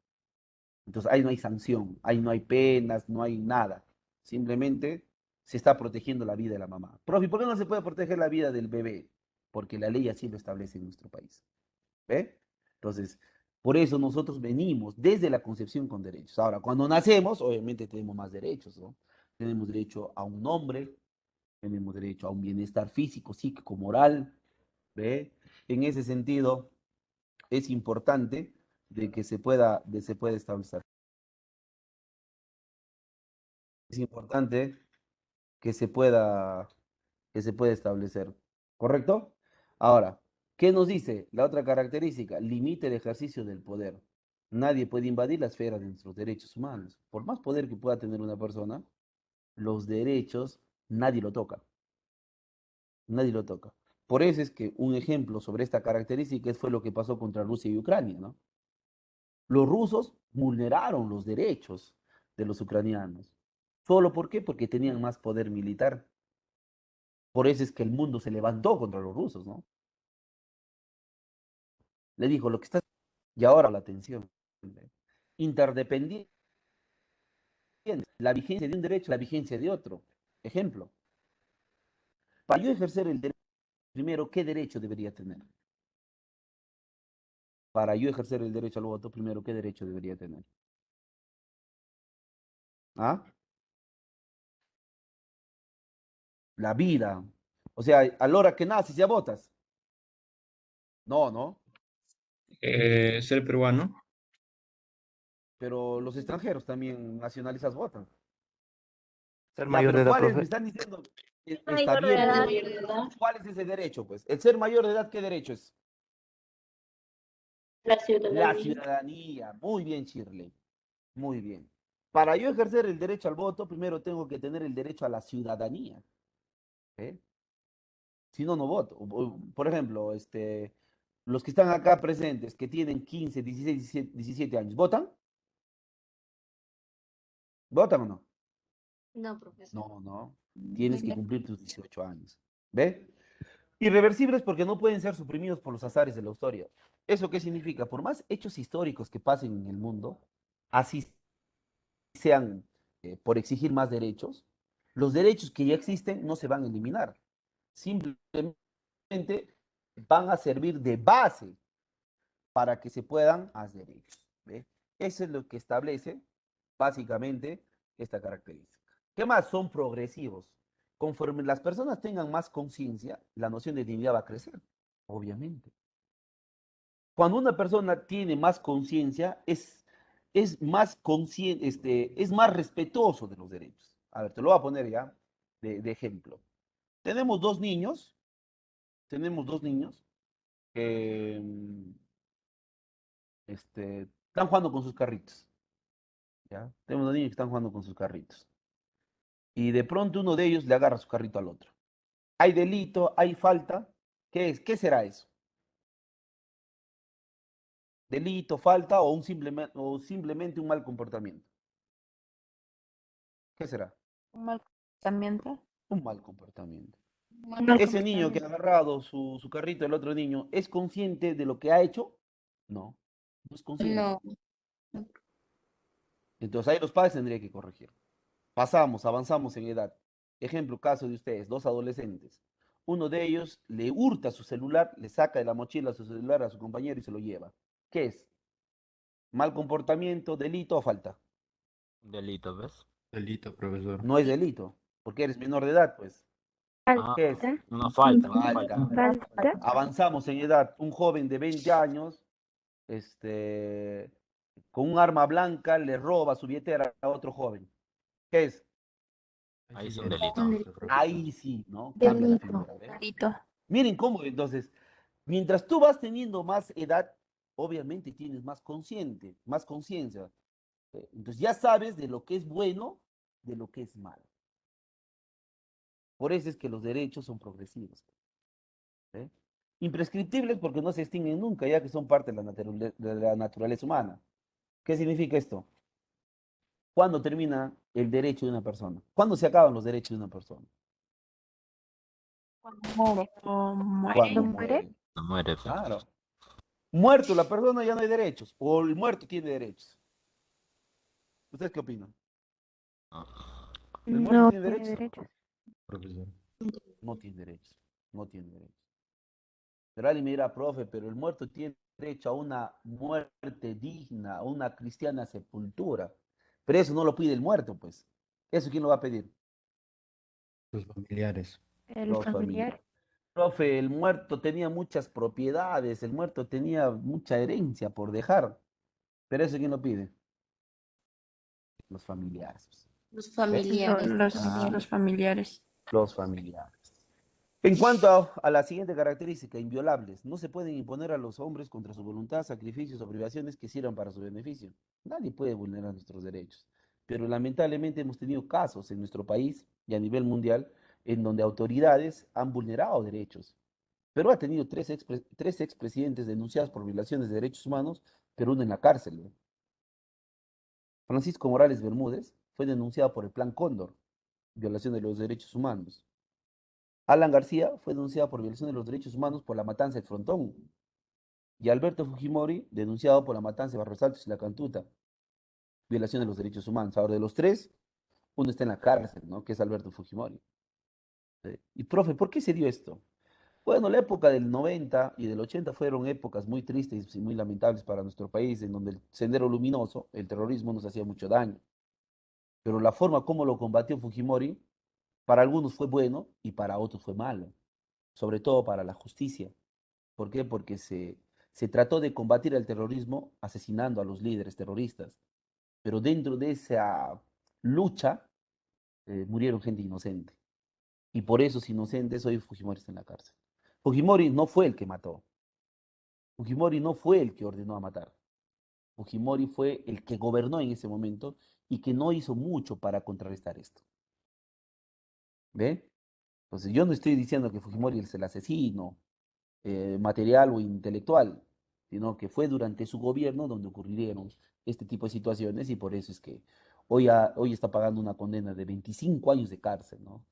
Entonces ahí no hay sanción, ahí no hay penas, no hay nada. Simplemente se está protegiendo la vida de la mamá. Profe, ¿por qué no se puede proteger la vida del bebé? porque la ley así lo establece en nuestro país. ¿Ve? Entonces, por eso nosotros venimos desde la concepción con derechos. Ahora, cuando nacemos, obviamente tenemos más derechos, ¿no? Tenemos derecho a un nombre, tenemos derecho a un bienestar físico, psíquico, moral, ¿ve? En ese sentido, es importante de que se pueda establecer. Es importante que se pueda establecer. ¿Correcto? Ahora, ¿qué nos dice la otra característica? Limite el ejercicio del poder. Nadie puede invadir la esfera de nuestros derechos humanos. Por más poder que pueda tener una persona, los derechos nadie lo toca. Nadie lo toca. Por eso es que un ejemplo sobre esta característica fue lo que pasó contra Rusia y Ucrania, ¿no? Los rusos vulneraron los derechos de los ucranianos. ¿Solo por qué? Porque tenían más poder militar. Por eso es que el mundo se levantó contra los rusos, ¿no? Le dijo lo que está. Y ahora la atención. Interdependiente. La vigencia de un derecho, la vigencia de otro. Ejemplo. Para yo ejercer el derecho, primero, ¿qué derecho debería tener? Para yo ejercer el derecho al voto, primero, ¿qué derecho debería tener? ¿Ah? La vida. O sea, a la hora que naces ya votas. No, no. Ser peruano. Pero los extranjeros también nacionalistas votan. Ser Ya, mayor de pero edad, ¿cuál es? Me profe. están diciendo, está Mayor de bien, edad. pero ¿cuál es ese derecho? Pues el ser mayor de edad, ¿qué derecho es? La La ciudadanía. ciudadanía. Muy bien, Shirley. Muy bien. Para yo ejercer el derecho al voto, primero tengo que tener el derecho a la ciudadanía. ¿Eh? Si no, no voto. Por ejemplo, los que están acá presentes, que tienen 15, 16, 17 años, ¿votan? ¿Votan o no? No, profesor. No, no. Tienes que cumplir tus 18 años. ¿Ve? Irreversibles porque no pueden ser suprimidos por los azares de la historia. ¿Eso qué significa? Por más hechos históricos que pasen en el mundo, así sean por exigir más derechos, los derechos que ya existen no se van a eliminar. Simplemente van a servir de base para que se puedan hacer derechos. ¿Ve? Eso es lo que establece básicamente esta característica. ¿Qué más? Son progresivos. Conforme las personas tengan más conciencia, la noción de dignidad va a crecer, obviamente. Cuando una persona tiene más conciencia, es más consciente, es más respetuoso de los derechos. A ver, te lo voy a poner ya de ejemplo. Tenemos dos niños, tenemos dos niños que están jugando con sus carritos. ¿Ya? Tenemos dos niños que están jugando con sus carritos. Y de pronto uno de ellos le agarra su carrito al otro. Hay delito, hay falta. ¿Qué es? ¿Qué será eso? Delito, falta o simplemente un mal comportamiento. ¿Qué será? Un mal comportamiento. Un mal comportamiento. Un mal Ese niño que ha comportamiento. agarrado su carrito, el otro niño, ¿es consciente de lo que ha hecho? No, no es consciente. No. Entonces ahí los padres tendrían que corregir. Pasamos, avanzamos en edad. Ejemplo, caso de ustedes, dos adolescentes. Uno de ellos le hurta su celular, le saca de la mochila su celular a su compañero y se lo lleva. ¿Qué es? ¿Mal comportamiento, delito o falta? Delito, ¿ves? Delito, profesor. No es delito, porque eres menor de edad, pues. Ah, ¿Qué es? Falta. una falta, una Falta. falta. Falta. Avanzamos en edad. Un joven de 20 años, este, con un arma blanca, le roba su billetera a otro joven. ¿Qué es? Ahí es Sí, un ya es delito. delito, profesor. Ahí sí, ¿no? Cambia la figura. ¿Ve? Delito. Miren cómo, entonces, mientras tú vas teniendo más edad, obviamente tienes más conciencia. Entonces ya sabes de lo que es bueno, de lo que es malo. Por eso es que los derechos son progresivos. ¿Eh? Imprescriptibles porque no se extinguen nunca, ya que son parte de la naturaleza humana. ¿Qué significa esto? ¿Cuándo termina el derecho de una persona? ¿Cuándo se acaban los derechos de una persona? Muere. Cuando muere? muere. No muere, pues. Claro. Muerto la persona ya no hay derechos, o el muerto tiene derechos. ¿Ustedes qué opinan? No. ¿El muerto No tiene tiene derechos? derechos. Profesor. No tiene derechos. No tiene derechos. Pero alguien me dirá, profe, pero el muerto tiene derecho a una muerte digna, a una cristiana sepultura. Pero eso no lo pide el muerto, pues. ¿Eso quién lo va a pedir? Sus familiares. El Los familiar. familiares. Profe, el muerto tenía muchas propiedades, el muerto tenía mucha herencia por dejar. Pero eso quién lo pide? Los familiares. Los ¿Ve? familiares. Ah, Los familiares. los familiares. En cuanto a la siguiente característica, inviolables, no se pueden imponer a los hombres contra su voluntad sacrificios o privaciones que sirvan para su beneficio. Nadie puede vulnerar nuestros derechos. Pero lamentablemente hemos tenido casos en nuestro país y a nivel mundial en donde autoridades han vulnerado derechos. Perú ha tenido tres expresidentes denunciados por violaciones de derechos humanos, pero uno en la cárcel, ¿no? Francisco Morales Bermúdez fue denunciado por el Plan Cóndor, violación de los derechos humanos. Alan García fue denunciado por violación de los derechos humanos por la matanza del Frontón. Y Alberto Fujimori, denunciado por la matanza de Barros Altos y la Cantuta, violación de los derechos humanos. Ahora, de los tres, uno está en la cárcel, ¿no? Que es Alberto Fujimori. Y, profe, ¿por qué se dio esto? Bueno, la época del 90 y del 80 fueron épocas muy tristes y muy lamentables para nuestro país, en donde el sendero luminoso, el terrorismo, nos hacía mucho daño. Pero la forma como lo combatió Fujimori, para algunos fue bueno y para otros fue malo, sobre todo para la justicia. ¿Por qué? Porque se trató de combatir el terrorismo asesinando a los líderes terroristas, pero dentro de esa lucha murieron gente inocente. Y por esos inocentes hoy Fujimori está en la cárcel. Fujimori no fue el que mató. Fujimori no fue el que ordenó a matar. Fujimori fue el que gobernó en ese momento y que no hizo mucho para contrarrestar esto. ¿Ve? Entonces yo no estoy diciendo que Fujimori es el asesino material o intelectual, sino que fue durante su gobierno donde ocurrieron este tipo de situaciones y por eso es que hoy está pagando una condena de 25 años de cárcel, ¿no?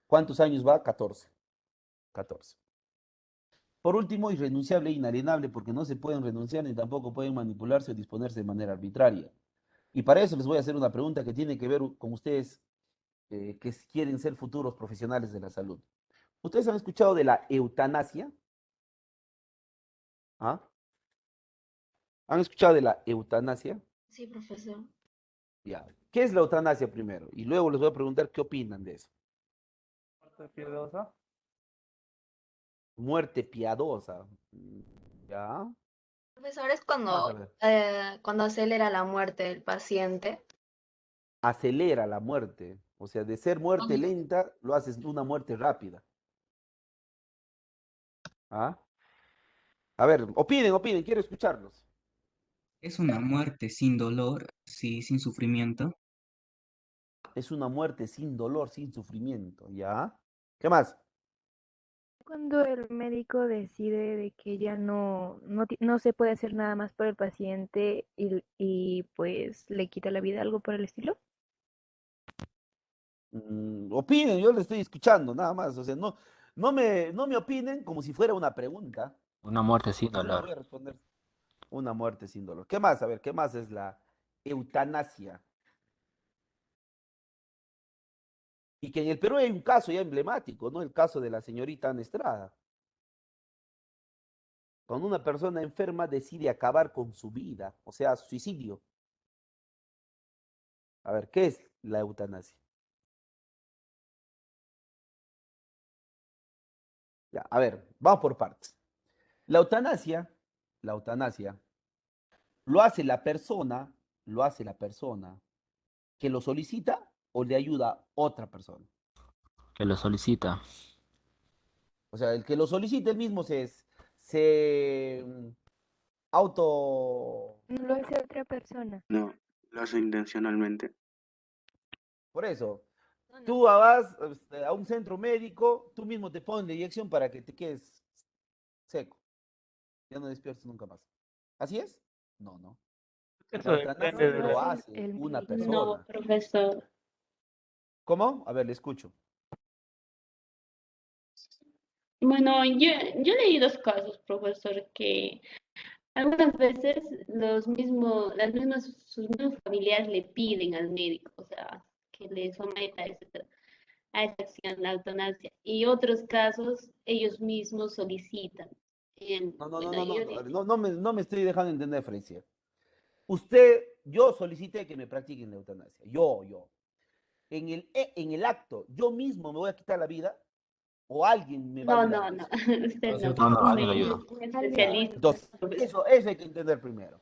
¿Cuántos años va? 14. 14. Por último, irrenunciable e inalienable, porque no se pueden renunciar ni tampoco pueden manipularse o disponerse de manera arbitraria. Y para eso les voy a hacer una pregunta que tiene que ver con ustedes que quieren ser futuros profesionales de la salud. ¿Ustedes han escuchado de la eutanasia? ¿Ah? ¿Han escuchado de la eutanasia? Sí, profesor. Ya. ¿Qué es la eutanasia primero? Y luego les voy a preguntar qué opinan de eso. Muerte piadosa. Muerte piadosa. Ya. Profesor, es Vamos a ver. cuando acelera la muerte del paciente. Acelera la muerte. O sea, de ser muerte Ujú. lenta, lo haces una muerte rápida. ¿Ah? A ver, opinen, quiero escucharlos. Es una muerte sin dolor, sí, sin sufrimiento. Es una muerte sin dolor, sin sufrimiento. ¿Ya? ¿Qué más? Cuando el médico decide de que ya no se puede hacer nada más por el paciente y pues le quita la vida, algo por el estilo. Opinen, yo les estoy escuchando, nada más. O sea, no me opinen como si fuera una pregunta. Una muerte sin Yo les dolor. voy a responder una muerte sin dolor. ¿Qué más? A ver, ¿qué más es la eutanasia? Y que en el Perú hay un caso ya emblemático, ¿no? El caso de la señorita Ana Estrada. Cuando una persona enferma decide acabar con su vida, o sea, suicidio. A ver, ¿qué es la eutanasia? Ya, a ver, vamos por partes. La eutanasia, la eutanasia, lo hace la persona, lo hace la persona que lo solicita o le ayuda otra persona. Que lo solicita. O sea, el que lo solicita él mismo se auto. No lo hace otra persona. No, lo hace intencionalmente. Por eso, No, no. tú vas a un centro médico, tú mismo te pones la inyección para que te quedes seco. Ya no despiertes nunca más. ¿Así es? No, no. Eso La depende eutanasia de lo la... hace el una médico. No, persona. profesor. ¿Cómo? A ver, le escucho. Bueno, yo leí dos casos, profesor, que algunas veces sus mismos familiares le piden al médico, o sea, que le someta a esa acción, la eutanasia. Y otros casos, ellos mismos solicitan. Bueno, yo A ver, no me estoy dejando entender, Frecia. Yo solicité que me practiquen la eutanasia. Yo. En el acto, yo mismo me voy a quitar la vida o alguien me va a no, ayudar no, en no, eso. usted no, No, no, un, alguien le ayuda. un Alguien. especialista. Entonces, eso hay que entender primero.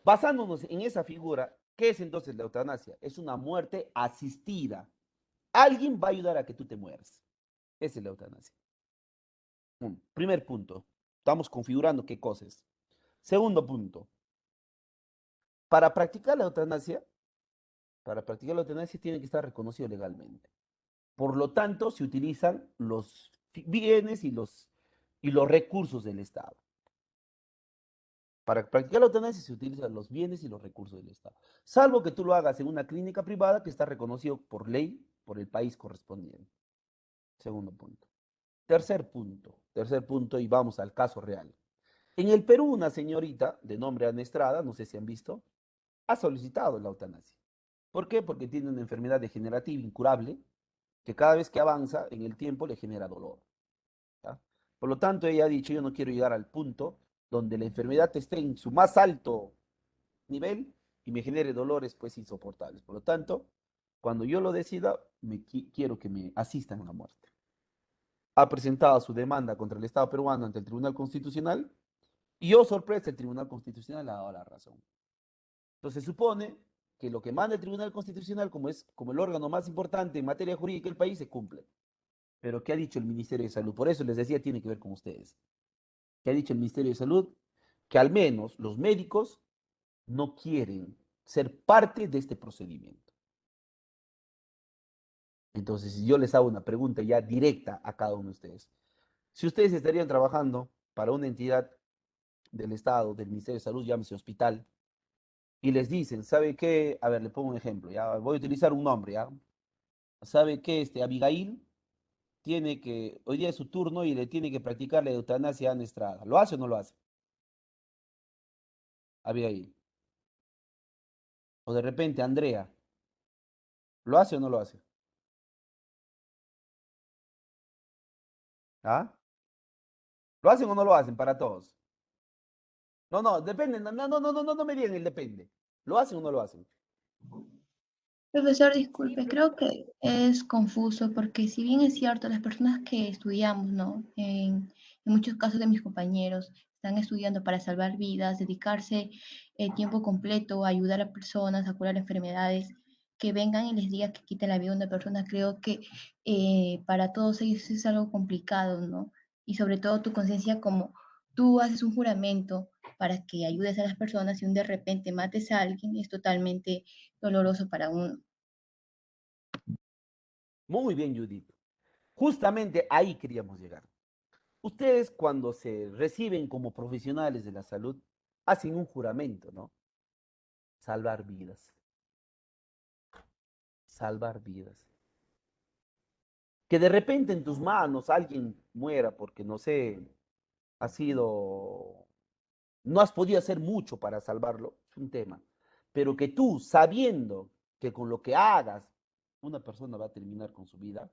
Basándonos en esa figura, ¿qué es entonces la eutanasia? Es una muerte asistida. Alguien va a ayudar a que tú te mueras. Esa es la eutanasia. Primer punto. Estamos configurando qué cosas. Segundo punto. Para practicar la eutanasia, tiene que estar reconocido legalmente. Por lo tanto, se utilizan los bienes y los recursos del Estado. Para practicar la eutanasia se utilizan los bienes y los recursos del Estado. Salvo que tú lo hagas en una clínica privada que está reconocido por ley por el país correspondiente. Segundo punto. Tercer punto y vamos al caso real. En el Perú, una señorita de nombre Ana Estrada, no sé si han visto, ha solicitado la eutanasia. ¿Por qué? Porque tiene una enfermedad degenerativa incurable que cada vez que avanza en el tiempo le genera dolor. ¿Ya? Por lo tanto, ella ha dicho, yo no quiero llegar al punto donde la enfermedad esté en su más alto nivel y me genere dolores pues insoportables. Por lo tanto, cuando yo lo decida, quiero que me asistan a la muerte. Ha presentado su demanda contra el Estado peruano ante el Tribunal Constitucional y, oh sorpresa, el Tribunal Constitucional le ha dado la razón. Entonces se supone que lo que manda el Tribunal Constitucional, como es como el órgano más importante en materia jurídica del país, se cumple. Pero ¿qué ha dicho el Ministerio de Salud? Por eso les decía, tiene que ver con ustedes. ¿Qué ha dicho el Ministerio de Salud? Que al menos los médicos no quieren ser parte de este procedimiento. Entonces, yo les hago una pregunta ya directa a cada uno de ustedes. Si ustedes estarían trabajando para una entidad del Estado, del Ministerio de Salud, llámese hospital, y les dicen, ¿sabe qué? A ver, le pongo un ejemplo, ya voy a utilizar un nombre, ¿ya? ¿Sabe qué? Abigail hoy día es su turno y le tiene que practicar la eutanasia a Ana Estrada. ¿Lo hace o no lo hace? Abigail. O de repente Andrea. ¿Lo hace o no lo hace? ¿Ah? ¿Lo hacen o no lo hacen para todos? No, depende. No me digan el depende. ¿Lo hacen o no lo hacen? Profesor, disculpe, creo que es confuso porque si bien es cierto, las personas que estudiamos, ¿no? En muchos casos de mis compañeros están estudiando para salvar vidas, dedicarse tiempo completo a ayudar a personas a curar enfermedades, que vengan y les digan que quiten la vida a una persona, creo que para todos ellos es algo complicado, ¿no? Y sobre todo tu conciencia como tú haces un juramento para que ayudes a las personas y un de repente mates a alguien es totalmente doloroso para uno. Muy bien, Judith. Justamente ahí queríamos llegar. Ustedes cuando se reciben como profesionales de la salud, hacen un juramento, ¿no? Salvar vidas. Salvar vidas. Que de repente en tus manos alguien muera porque, no sé, ha sido, no has podido hacer mucho para salvarlo, es un tema. Pero que tú, sabiendo que con lo que hagas, una persona va a terminar con su vida,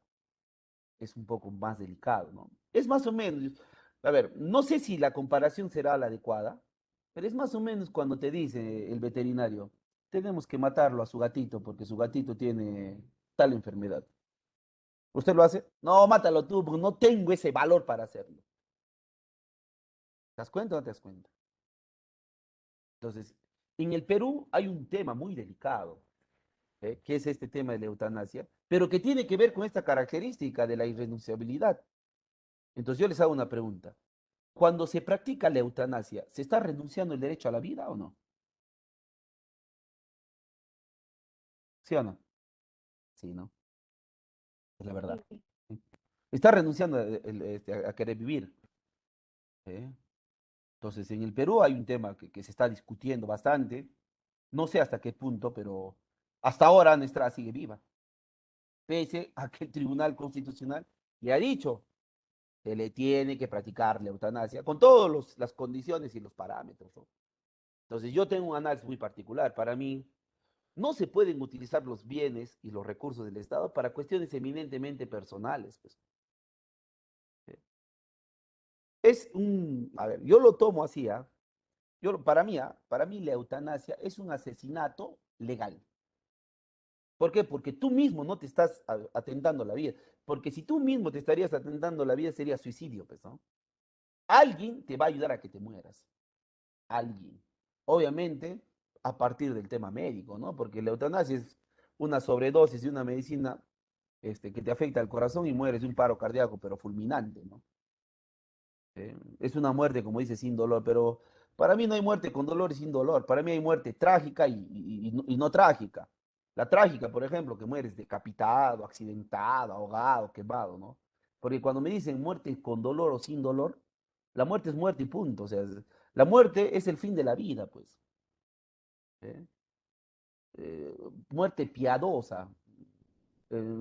es un poco más delicado, ¿no? Es más o menos, a ver, no sé si la comparación será la adecuada, pero es más o menos cuando te dice el veterinario, tenemos que matarlo a su gatito porque su gatito tiene tal enfermedad. ¿Usted lo hace? No, mátalo tú, porque no tengo ese valor para hacerlo. ¿Te das cuenta o no te das cuenta? Entonces, en el Perú hay un tema muy delicado, que es este tema de la eutanasia, pero que tiene que ver con esta característica de la irrenunciabilidad. Entonces yo les hago una pregunta. Cuando se practica la eutanasia, ¿se está renunciando el derecho a la vida o no? ¿Sí o no? Sí, ¿no? Es la verdad. Sí. Está renunciando a querer vivir. ¿Eh? Entonces, en el Perú hay un tema que se está discutiendo bastante. No sé hasta qué punto, pero hasta ahora Ana Estrada sigue viva. Pese a que el Tribunal Constitucional le ha dicho que le tiene que practicar la eutanasia con todas las condiciones y los parámetros, ¿no? Entonces, yo tengo un análisis muy particular. Para mí, no se pueden utilizar los bienes y los recursos del Estado para cuestiones eminentemente personales, pues. A ver, yo lo tomo así, ¿ah? Para mí la eutanasia es un asesinato legal. ¿Por qué? Porque tú mismo no te estás atentando a la vida. Porque si tú mismo te estarías atentando a la vida, sería suicidio, pues, ¿no? Alguien te va a ayudar a que te mueras. Alguien. Obviamente, a partir del tema médico, ¿no? Porque la eutanasia es una sobredosis de una medicina que te afecta al corazón y mueres de un paro cardíaco, pero fulminante, ¿no? Es una muerte, como dice, sin dolor, pero para mí no hay muerte con dolor y sin dolor. Para mí hay muerte trágica y no trágica. La trágica, por ejemplo, que mueres decapitado, accidentado, ahogado, quemado, ¿no? Porque cuando me dicen muerte con dolor o sin dolor, la muerte es muerte y punto. O sea, la muerte es el fin de la vida, pues. ¿Eh? Eh, Muerte piadosa.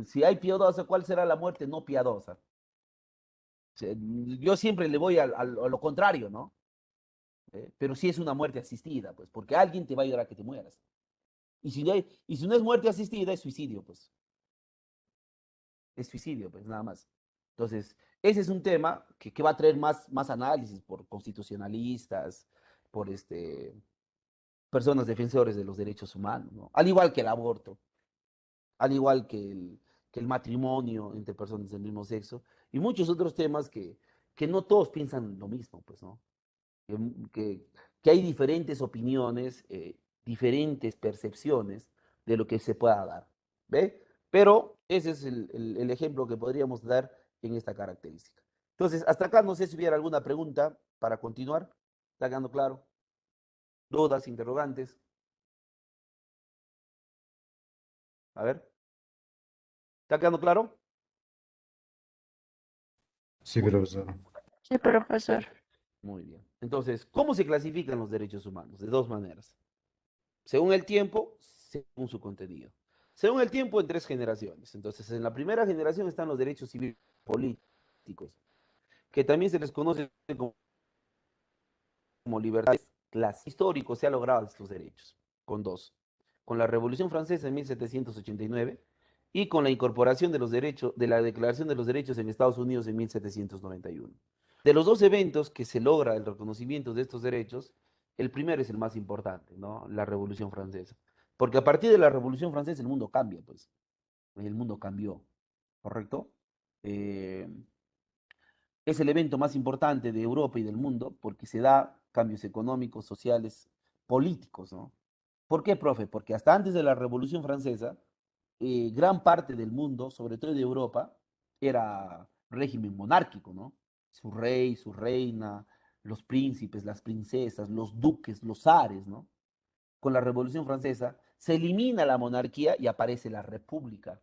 Si hay piadosa, ¿cuál será la muerte no piadosa? O sea, yo siempre le voy a lo contrario, ¿no? Pero sí es una muerte asistida, pues, porque alguien te va a ayudar a que te mueras. Y si no es muerte asistida, es suicidio, pues. Es suicidio, pues, nada más. Entonces, ese es un tema que va a traer más análisis por constitucionalistas, por personas defensores de los derechos humanos, ¿no? Al igual que el aborto, al igual que el matrimonio entre personas del mismo sexo, y muchos otros temas que no todos piensan lo mismo, pues, ¿no? que, que- que hay diferentes opiniones, diferentes percepciones de lo que se pueda dar. ¿Ve? Pero ese es el ejemplo que podríamos dar en esta característica. Entonces, hasta acá no sé si hubiera alguna pregunta para continuar. ¿Está quedando claro? ¿Dudas, interrogantes? A ver, ¿está quedando claro? Sí, Muy, profesor. Sí, profesor. muy bien. Entonces, ¿cómo se clasifican los derechos humanos? De dos maneras. Según el tiempo, según su contenido. Según el tiempo, en tres generaciones. Entonces, en la primera generación están los derechos civiles políticos, que también se les conoce como libertades clásicas. Histórico se ha logrado estos derechos, con dos. Con la Revolución Francesa en 1789 y con la incorporación de los derechos, de la Declaración de los Derechos en Estados Unidos en 1791. De los dos eventos que se logra el reconocimiento de estos derechos, el primero es el más importante, ¿no? La Revolución Francesa. Porque a partir de la Revolución Francesa el mundo cambia, pues. El mundo cambió, ¿correcto? Eh, es el evento más importante de Europa y del mundo porque se da cambios económicos, sociales, políticos, ¿no? ¿Por qué, profe? Porque hasta antes de la Revolución Francesa, gran parte del mundo, sobre todo de Europa, era régimen monárquico, ¿no? Su rey, su reina, los príncipes, las princesas, los duques, los zares, ¿no? Con la Revolución Francesa se elimina la monarquía y aparece la república.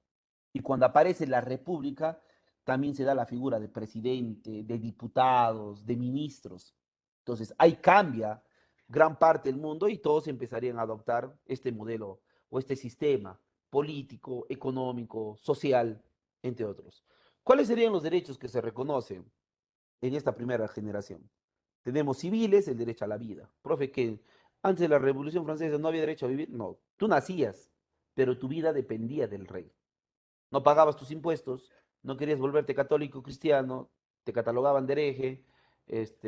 Y cuando aparece la república, también se da la figura de presidente, de diputados, de ministros. Entonces, ahí cambia gran parte del mundo y todos empezarían a adoptar este modelo o este sistema político, económico, social, entre otros. ¿Cuáles serían los derechos que se reconocen en esta primera generación? Tenemos civiles, el derecho a la vida. Profe, que antes de la Revolución Francesa no había derecho a vivir. No, tú nacías, pero tu vida dependía del rey. No pagabas tus impuestos, no querías volverte católico cristiano, te catalogaban de hereje,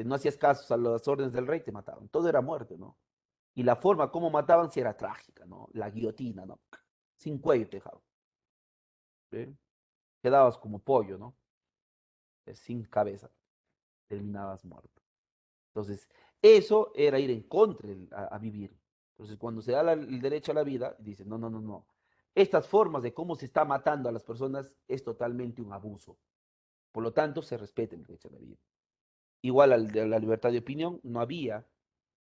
no hacías caso a las órdenes del rey, te mataban. Todo era muerte, ¿no? Y la forma como mataban sí era trágica, ¿no? La guillotina, ¿no? Sin cuello te dejaban. ¿Sí? Quedabas como pollo, ¿no? Sin cabeza, terminabas muerto. Entonces, eso era ir en contra a vivir. Entonces, cuando se da el derecho a la vida, dicen, no, no, no, no. Estas formas de cómo se está matando a las personas es totalmente un abuso. Por lo tanto, se respeta el derecho a la vida. Igual al de la libertad de opinión, no había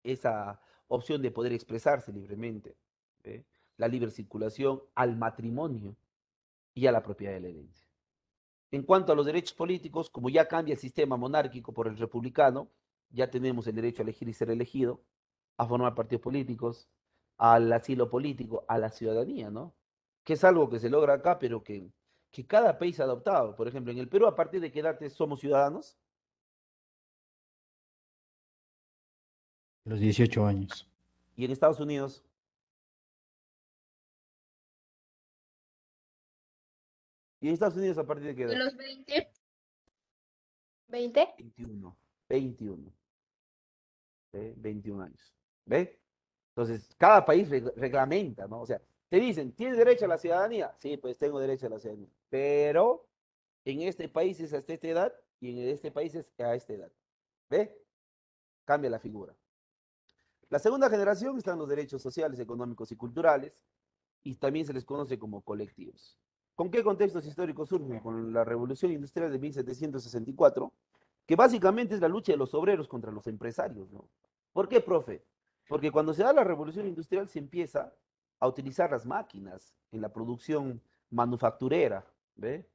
esa opción de poder expresarse libremente. ¿Ve? La libre circulación al matrimonio y a la propiedad de la herencia. En cuanto a los derechos políticos, como ya cambia el sistema monárquico por el republicano, ya tenemos el derecho a elegir y ser elegido, a formar partidos políticos, al asilo político, a la ciudadanía, ¿no? Que es algo que se logra acá, pero que cada país ha adoptado. Por ejemplo, en el Perú, ¿a partir de qué edad somos ciudadanos? Los 18 años. Y en Estados Unidos, ¿y en Estados Unidos a partir de qué ¿De edad? los 20? ¿20? 21. 21. 21 años. ¿Ve? Entonces, cada país reglamenta, ¿no? O sea, te dicen, ¿tienes derecho a la ciudadanía? Sí, pues tengo derecho a la ciudadanía. Pero en este país es hasta esta edad y en este país es a esta edad. ¿Ve? Cambia la figura. La segunda generación están los derechos sociales, económicos y culturales, y también se les conoce como colectivos. ¿Con qué contextos históricos surgen? Con la Revolución Industrial de 1764, que básicamente es la lucha de los obreros contra los empresarios, ¿no? ¿Por qué, profe? Porque cuando se da la Revolución Industrial se empieza a utilizar las máquinas en la producción manufacturera, ¿ve?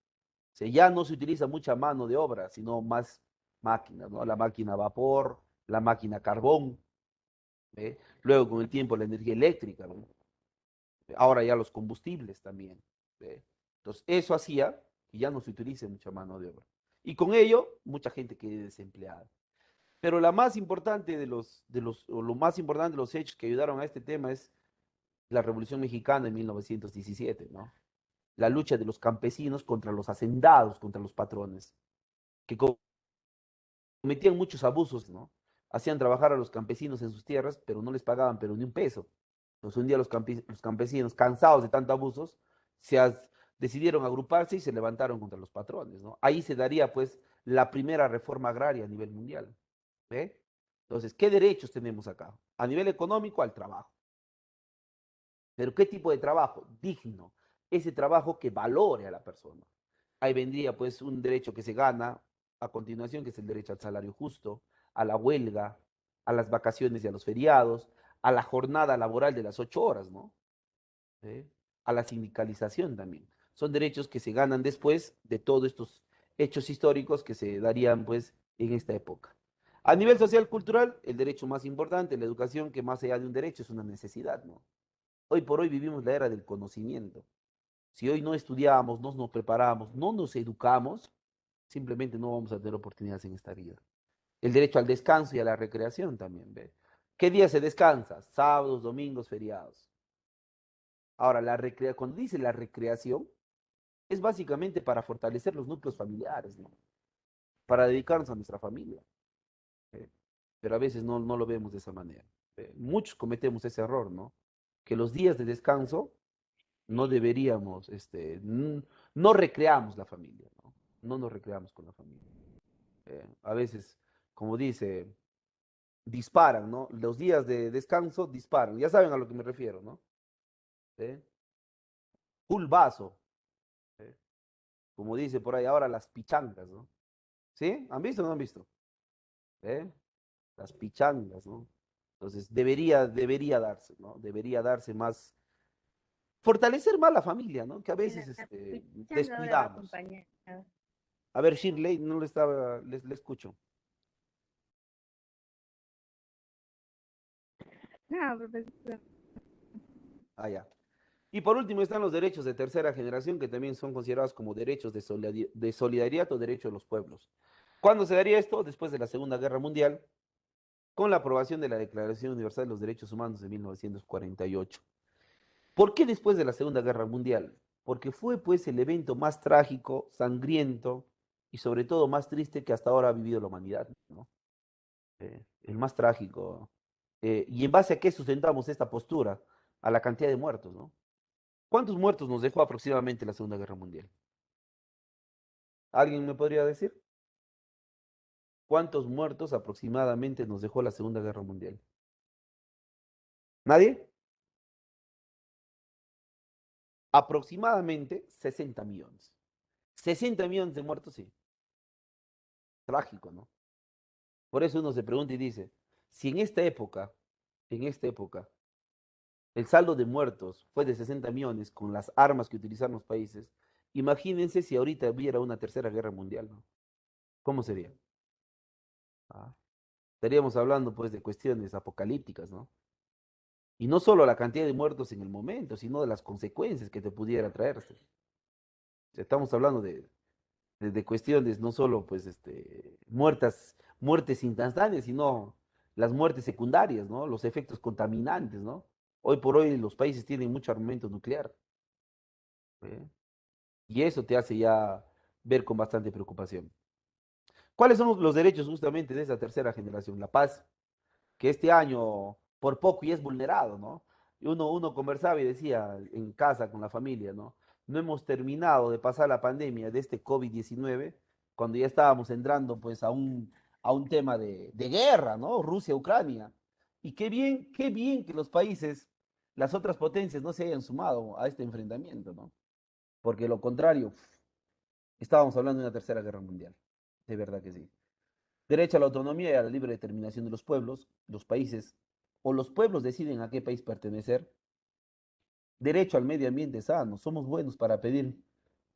O sea, ya no se utiliza mucha mano de obra, sino más máquinas, ¿no? La máquina a vapor, la máquina a carbón, ¿ve? Luego con el tiempo la energía eléctrica, ¿no? Ahora ya los combustibles también, ¿ve? Entonces eso hacía que ya no se utilice mucha mano de obra. Y con ello, mucha gente quede desempleada. Pero la más importante o lo más importante de los hechos que ayudaron a este tema es la Revolución Mexicana en 1917, ¿no? La lucha de los campesinos contra los hacendados, contra los patrones, que cometían muchos abusos, ¿no? Hacían trabajar a los campesinos en sus tierras, pero no les pagaban, pero ni un peso. Entonces un día los campesinos, cansados de tantos abusos, decidieron agruparse y se levantaron contra los patrones, ¿no? Ahí se daría, pues, la primera reforma agraria a nivel mundial, ¿ve? Entonces, ¿qué derechos tenemos acá? A nivel económico, al trabajo. Pero ¿qué tipo de trabajo? Digno. Ese trabajo que valore a la persona. Ahí vendría pues un derecho que se gana a continuación, que es el derecho al salario justo, a la huelga, a las vacaciones y a los feriados, a la jornada laboral de las 8 horas, ¿no? ¿Eh? A la sindicalización también. Son derechos que se ganan después de todos estos hechos históricos que se darían pues en esta época. A nivel social cultural, el derecho más importante, la educación, que más allá de un derecho es una necesidad, ¿no? Hoy por hoy vivimos la era del conocimiento. Si hoy no estudiamos, no nos preparamos, no nos educamos, simplemente no vamos a tener oportunidades en esta vida. El derecho al descanso y a la recreación también, ¿ve? ¿Qué día se descansa? Sábados, domingos, feriados. Ahora, cuando dice la recreación, es básicamente para fortalecer los núcleos familiares, ¿no? Para dedicarnos a nuestra familia. ¿Ve? Pero a veces no lo vemos de esa manera. ¿Ve? Muchos cometemos ese error, ¿no? Que los días de descanso no deberíamos, no recreamos la familia, ¿no? No nos recreamos con la familia. A veces, como dice, disparan, ¿no? Los días de descanso disparan. Ya saben a lo que me refiero, ¿no? ¿Eh? Full vaso. ¿Eh? Como dice por ahí ahora, las pichangas, ¿no? ¿Sí? ¿Han visto o no han visto? ¿Eh? Las pichangas, ¿no? Entonces, debería darse, ¿no? Debería darse más, fortalecer más la familia, ¿no? Que a veces descuidamos. A ver, Shirley, no le estaba, le escucho. No, profesor. Ah, ya. Y por último están los derechos de tercera generación, que también son considerados como derechos de solidaridad o derechos de los pueblos. ¿Cuándo se daría esto? Después de la Segunda Guerra Mundial, con la aprobación de la Declaración Universal de los Derechos Humanos de 1948. ¿Por qué después de la Segunda Guerra Mundial? Porque fue pues el evento más trágico, sangriento y sobre todo más triste que hasta ahora ha vivido la humanidad, ¿no? El más trágico. ¿Y en base a qué sustentamos esta postura? A la cantidad de muertos, ¿no? ¿Cuántos muertos nos dejó aproximadamente la Segunda Guerra Mundial? ¿Alguien me podría decir? ¿Cuántos muertos aproximadamente nos dejó la Segunda Guerra Mundial? ¿Nadie? Aproximadamente 60 millones. 60 millones de muertos, sí. Trágico, ¿no? Por eso uno se pregunta y dice, si en esta época, el saldo de muertos fue de 60 millones con las armas que utilizaron los países, imagínense si ahorita hubiera una tercera guerra mundial, ¿no? ¿Cómo sería? Ah, estaríamos hablando pues de cuestiones apocalípticas, ¿no? Y no solo la cantidad de muertos en el momento, sino de las consecuencias que te pudiera traerse. O sea, estamos hablando de cuestiones no solo pues muertes instantáneas, sino las muertes secundarias, ¿no? Los efectos contaminantes, ¿no? Hoy por hoy los países tienen mucho armamento nuclear. ¿Eh? Y eso te hace ya ver con bastante preocupación. ¿Cuáles son los derechos justamente de esa tercera generación? La paz, que este año por poco y es vulnerado, ¿no? Y uno conversaba y decía en casa con la familia, ¿no? No hemos terminado de pasar la pandemia de este COVID-19 cuando ya estábamos entrando pues a un tema de guerra, ¿no? Rusia-Ucrania. Y qué bien que los países, las otras potencias no se hayan sumado a este enfrentamiento, ¿no? Porque lo contrario, estábamos hablando de una tercera guerra mundial. De verdad que sí. Derecho a la autonomía y a la libre determinación de los pueblos, los países, o los pueblos deciden a qué país pertenecer. Derecho al medio ambiente sano. Somos buenos para pedir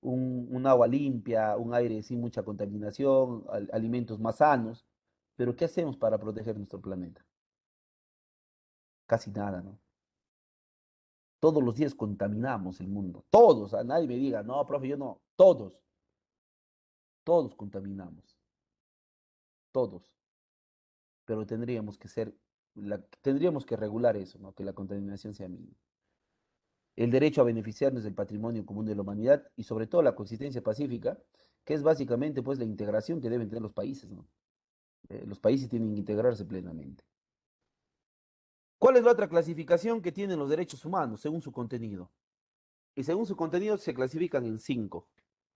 un agua limpia, un aire sin mucha contaminación, alimentos más sanos. Pero ¿qué hacemos para proteger nuestro planeta? Casi nada, ¿no? Todos los días contaminamos el mundo. Todos. A nadie me diga, no, profe, yo no. Todos. Todos contaminamos. Todos. Pero tendríamos que regular eso, ¿no? Que la contaminación sea mínima. El derecho a beneficiarnos del patrimonio común de la humanidad y sobre todo la consistencia pacífica, que es básicamente pues la integración que deben tener los países, ¿no? Los países tienen que integrarse plenamente. ¿Cuál es la otra clasificación que tienen los derechos humanos según su contenido? Y según su contenido se clasifican en 5.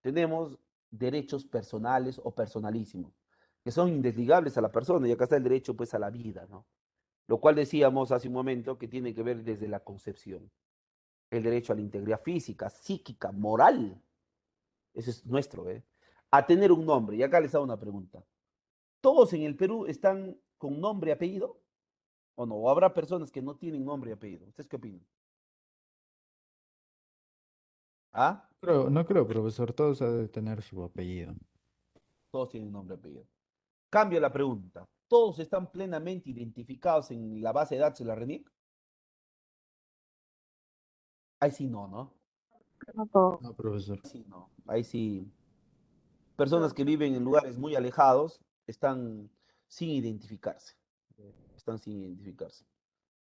Tenemos derechos personales o personalísimos, que son indesligables a la persona, y acá está el derecho pues a la vida, ¿no? Lo cual decíamos hace un momento que tiene que ver desde la concepción. El derecho a la integridad física, psíquica, moral. Ese es nuestro, ¿eh? A tener un nombre. Y acá les hago una pregunta. ¿Todos en el Perú están con nombre y apellido? ¿O no? ¿O habrá personas que no tienen nombre y apellido? ¿Ustedes qué opinan? ¿Ah? No creo, profesor, todos ha de tener su apellido. Todos tienen nombre y apellido. Cambio la pregunta. ¿Todos están plenamente identificados en la base de datos de la RENIEC? Ahí sí no, ¿no? No, profesor. Sí, no. Ahí sí. Personas que viven en lugares muy alejados están sin identificarse. Están sin identificarse.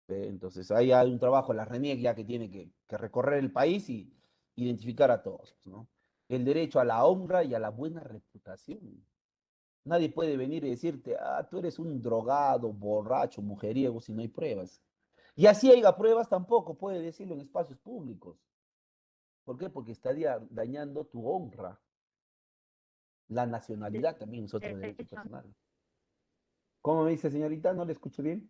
Entonces, ahí hay un trabajo de la RENIEC ya que tiene que recorrer el país y identificar a todos, ¿no? El derecho a la honra y a la buena reputación. Nadie puede venir y decirte, ah, tú eres un drogado, borracho, mujeriego, si no hay pruebas. Y así haya pruebas, tampoco puede decirlo en espacios públicos. ¿Por qué? Porque estaría dañando tu honra. La nacionalidad también es otro derecho personal. ¿Cómo me dice, señorita? ¿No le escucho bien?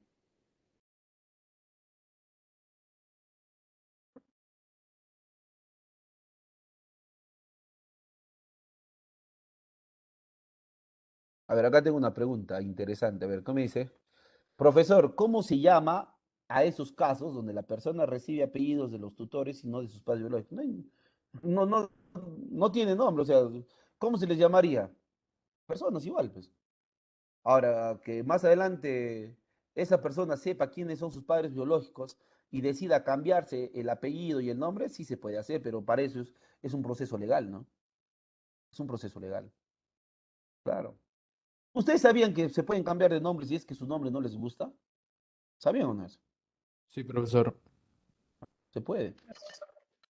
A ver, acá tengo una pregunta interesante. A ver, ¿cómo dice? Profesor, ¿cómo se llama a esos casos donde la persona recibe apellidos de los tutores y no de sus padres biológicos? No, no, no tiene nombre, o sea, ¿cómo se les llamaría? Personas igual, pues. Ahora, que más adelante esa persona sepa quiénes son sus padres biológicos y decida cambiarse el apellido y el nombre, sí se puede hacer, pero para eso es un proceso legal, ¿no? Es un proceso legal, claro. ¿Ustedes sabían que se pueden cambiar de nombre si es que su nombre no les gusta? ¿Sabían o no eso? Sí, profesor. Se puede.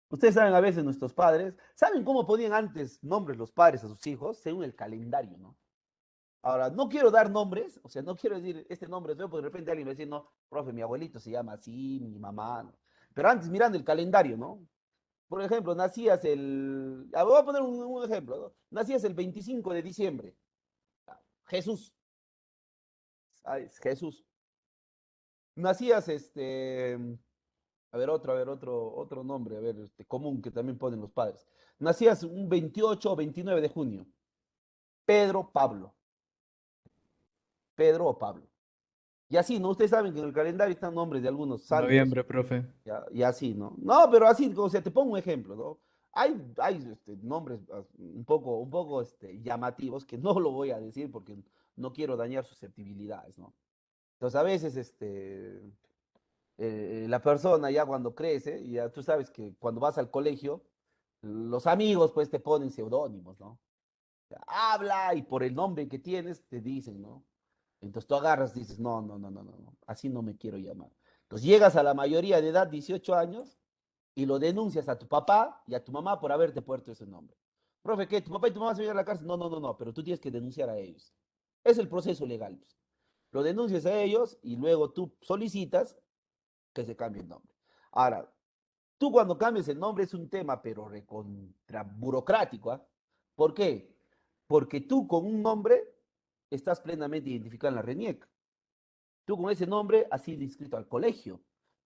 Ustedes saben a veces nuestros padres, ¿saben cómo ponían antes nombres los padres a sus hijos? Según el calendario, ¿no? Ahora, no quiero dar nombres, o sea, no quiero decir este nombre es feo, porque de repente alguien me va a decir, no, profe, mi abuelito se llama así, mi mamá, ¿no? Pero antes mirando el calendario, ¿no? Por ejemplo, voy a poner un ejemplo, ¿no? Nacías el 25 de diciembre. Jesús. ¿Sabes? Jesús. Nacías, otro nombre, común que también ponen los padres. Nacías un 28 o 29 de junio. Pedro, Pablo. Pedro o Pablo. Y así, ¿no? Ustedes saben que en el calendario están nombres de algunos santos. Noviembre, profe. Y así, ¿no? No, pero así, o sea, te pongo un ejemplo, ¿no? Hay nombres un poco llamativos que no lo voy a decir porque no quiero dañar susceptibilidades, ¿no? Entonces, a veces, la persona ya cuando crece, ya tú sabes que cuando vas al colegio, los amigos pues te ponen seudónimos, ¿no? Habla y por el nombre que tienes te dicen, ¿no? Entonces tú agarras y dices, no, no, no, no, no, no, así no me quiero llamar. Entonces llegas a la mayoría de edad, 18 años, y lo denuncias a tu papá y a tu mamá por haberte puesto ese nombre. Profe, ¿qué? ¿Tu papá y tu mamá se van a la cárcel? No, no, no, no, pero tú tienes que denunciar a ellos. Es el proceso legal, pues. Lo denuncias a ellos y luego tú solicitas que se cambie el nombre. Ahora, tú cuando cambies el nombre es un tema, pero recontra burocrático, ¿ah? ¿Por qué? Porque tú con un nombre estás plenamente identificado en la RENIEC. Tú con ese nombre has sido inscrito al colegio.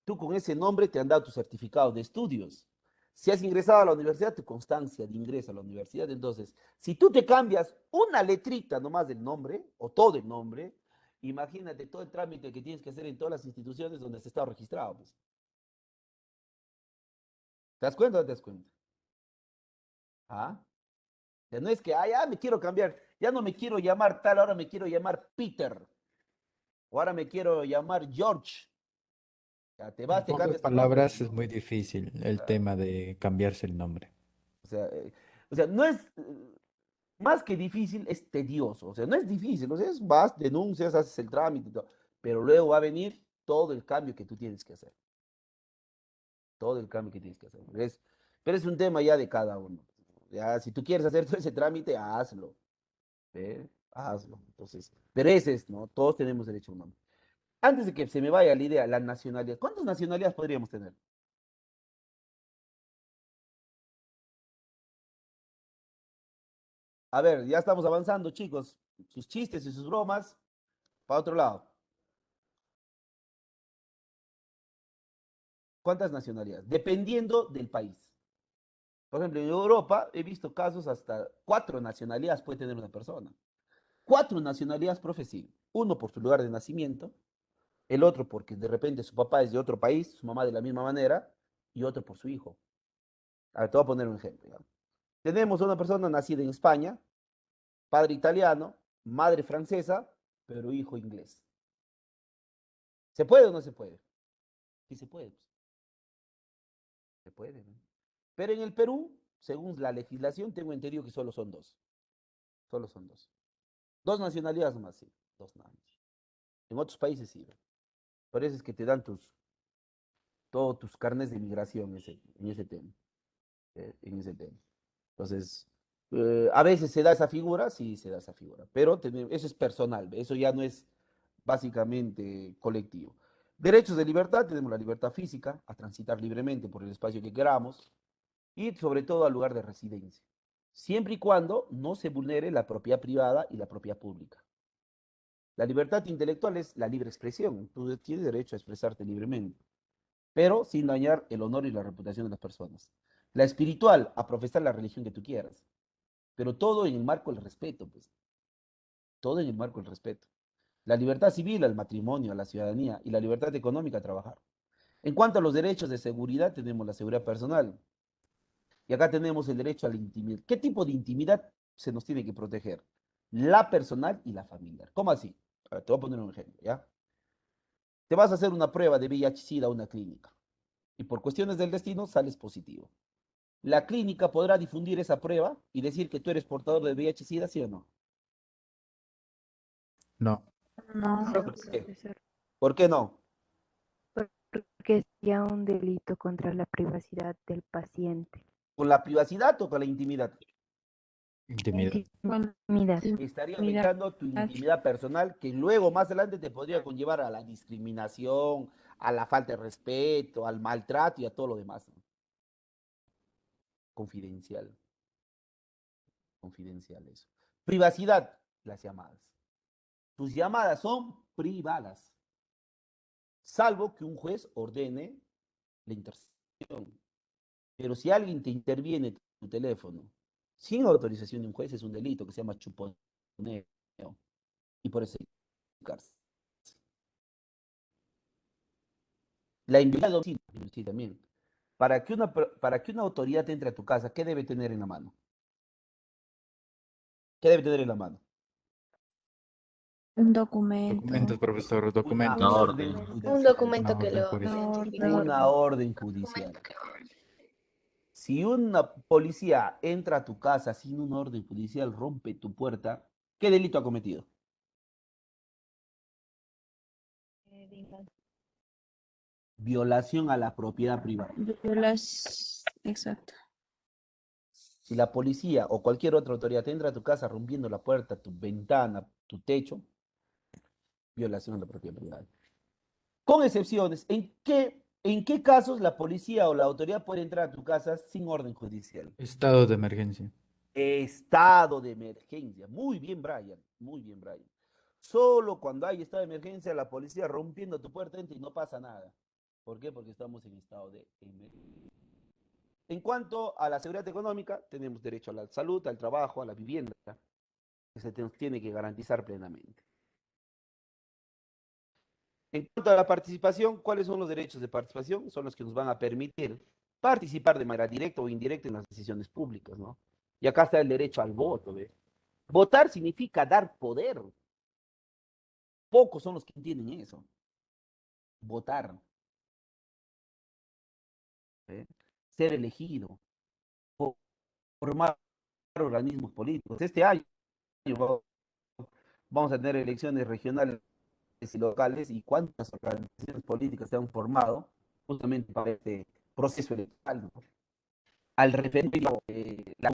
Tú con ese nombre te han dado tu certificado de estudios. Si has ingresado a la universidad, tu constancia de ingreso a la universidad. Entonces, si tú te cambias una letrita nomás del nombre, o todo el nombre, imagínate todo el trámite que tienes que hacer en todas las instituciones donde has estado registrado. Pues. ¿Te das cuenta o no te das cuenta? ¿Ah? Ya no es que, ya me quiero cambiar, ya no me quiero llamar tal, ahora me quiero llamar Peter, o ahora me quiero llamar George. Ya te En vas, te pocas cambias tu nombre. palabras, es muy difícil el tema de cambiarse el nombre. O sea, no es, más que difícil, es tedioso. O sea, no es difícil. O sea, vas, denuncias, haces el trámite y todo. Pero luego va a venir todo el cambio que tú tienes que hacer. Todo el cambio que tienes que hacer. Pero es un tema ya de cada uno. Ya, si tú quieres hacer todo ese trámite, hazlo. ¿Ve? Hazlo. Entonces, pero ese es, ¿no? Todos tenemos derecho a un nombre. Antes de que se me vaya la idea, la nacionalidad. ¿Cuántas nacionalidades podríamos tener? A ver, ya estamos avanzando, chicos. Sus chistes y sus bromas, para otro lado. ¿Cuántas nacionalidades? Dependiendo del país. Por ejemplo, en Europa he visto casos hasta 4 nacionalidades puede tener una persona. 4 nacionalidades, profe, sí. Uno por su lugar de nacimiento, el otro porque de repente su papá es de otro país, su mamá de la misma manera, y otro por su hijo. A ver, te voy a poner un ejemplo. ¿Ya? Tenemos una persona nacida en España, padre italiano, madre francesa, pero hijo inglés. ¿Se puede o no se puede? Sí se puede. Pues. Se puede, ¿no? Pero en el Perú, según la legislación, tengo entendido que solo son dos. Solo son dos. 2 nacionalidades más, sí. Dos nada más. En otros países sí. Por eso es que te dan todos tus carnes de migración en ese tema. En ese tema. Entonces, a veces se da esa figura, sí se da esa figura. Pero eso es personal, eso ya no es básicamente colectivo. Derechos de libertad, tenemos la libertad física, a transitar libremente por el espacio que queramos y sobre todo al lugar de residencia, siempre y cuando no se vulnere la propiedad privada y la propiedad pública. La libertad intelectual es la libre expresión, tú tienes derecho a expresarte libremente, pero sin dañar el honor y la reputación de las personas. La espiritual, a profesar la religión que tú quieras, pero todo en el marco del respeto, pues, todo en el marco del respeto. La libertad civil al matrimonio, a la ciudadanía y la libertad económica a trabajar. En cuanto a los derechos de seguridad, tenemos la seguridad personal, y acá tenemos el derecho a la intimidad. ¿Qué tipo de intimidad se nos tiene que proteger? La personal y la familiar. ¿Cómo así? A ver, te voy a poner un ejemplo, ¿ya? Te vas a hacer una prueba de VIH-Sida a una clínica y por cuestiones del destino sales positivo. La clínica podrá difundir esa prueba y decir que tú eres portador de VIH-Sida, ¿sí o no? No, No. No, ¿Por qué? profesor, ¿Por qué no? porque sería un delito contra la privacidad del paciente. ¿Con la privacidad o con la intimidad? intimidad. Intimidad. Estaría Mira, afectando tu intimidad personal que luego más adelante te podría conllevar a la discriminación, a la falta de respeto, al maltrato y a todo lo demás. ¿No? Confidencial, confidencial eso. Privacidad, las llamadas. Tus llamadas son privadas, salvo que un juez ordene la intercepción. Pero si alguien te interviene en tu teléfono sin autorización de un juez, es un delito que se llama chuponeo. Y por eso hay cárcel. La invitación a domicilio, sí, también. Para que una autoridad entre a tu casa, ¿qué debe tener en la mano? ¿Qué debe tener en la mano? un documento. Documentos, profesor, Una documentos. orden Un judicial. documento Una que orden lo judicial. identifique. Una orden judicial. Si una policía entra a tu casa sin una orden judicial, rompe tu puerta, ¿qué delito ha cometido? Violación a la propiedad privada. Yo las... Exacto. si la policía o cualquier otra autoridad entra a tu casa rompiendo la puerta, tu ventana, tu techo, violación de la propiedad privada. Con excepciones, ¿en qué casos la policía o la autoridad puede entrar a tu casa sin orden judicial? Estado de emergencia. Estado de emergencia. Muy bien, Brian. Muy bien, Brian. Solo cuando hay estado de emergencia, la policía rompiendo tu puerta entra y no pasa nada. ¿Por qué? Porque estamos en estado de emergencia. En cuanto a la seguridad económica, tenemos derecho a la salud, al trabajo, a la vivienda, que se nos tiene que garantizar plenamente. En cuanto a la participación, ¿cuáles son los derechos de participación? Son los que nos van a permitir participar de manera directa o indirecta en las decisiones públicas, ¿no? Y acá está el derecho al voto, ¿ve? Votar significa dar poder. Pocos son los que entienden eso. Votar. ¿Ve? Ser elegido. Formar organismos políticos. Este año vamos a tener elecciones regionales y locales, y cuántas organizaciones políticas se han formado justamente para este proceso electoral, ¿no? Al referéndum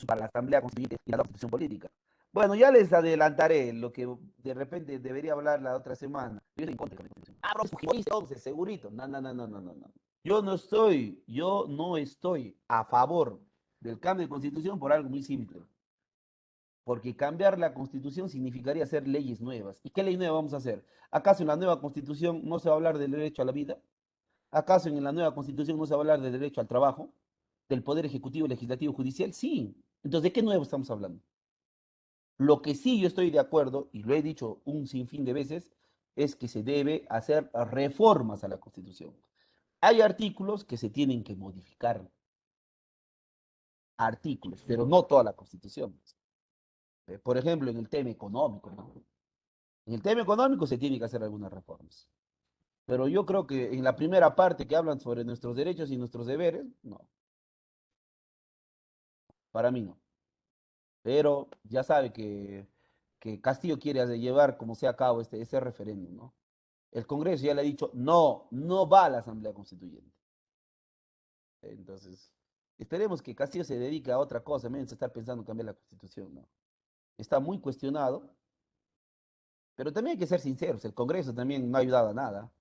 para la Asamblea Constituyente y la Constitución Política. Bueno, ya les adelantaré lo que de repente debería hablar la otra semana. Yo estoy en contra de la Constitución. Ah, entonces, segurito. No, no, no, no, no, no. Yo no estoy a favor del cambio de Constitución por algo muy simple. Porque cambiar la Constitución significaría hacer leyes nuevas. ¿Y qué ley nueva vamos a hacer? ¿Acaso en la nueva Constitución no se va a hablar del derecho a la vida? ¿Acaso en la nueva Constitución no se va a hablar del derecho al trabajo? ¿Del poder ejecutivo, legislativo, judicial? Sí. Entonces, ¿de qué nuevo estamos hablando? Lo que sí yo estoy de acuerdo, y lo he dicho un sinfín de veces, es que se debe hacer reformas a la Constitución. Hay artículos que se tienen que modificar. Artículos, pero no toda la Constitución. Por ejemplo, en el tema económico, ¿no? En el tema económico se tienen que hacer algunas reformas. Pero yo creo que en la primera parte que hablan sobre nuestros derechos y nuestros deberes, no. Para mí no. Pero ya sabe que Castillo quiere llevar como sea a cabo ese referéndum, ¿no? El Congreso ya le ha dicho, no, no va a la Asamblea Constituyente. Entonces, esperemos que Castillo se dedique a otra cosa, menos estar pensando en cambiar la Constitución, ¿no? Está muy cuestionado, pero también hay que ser sinceros, el Congreso también no ha ayudado a nada.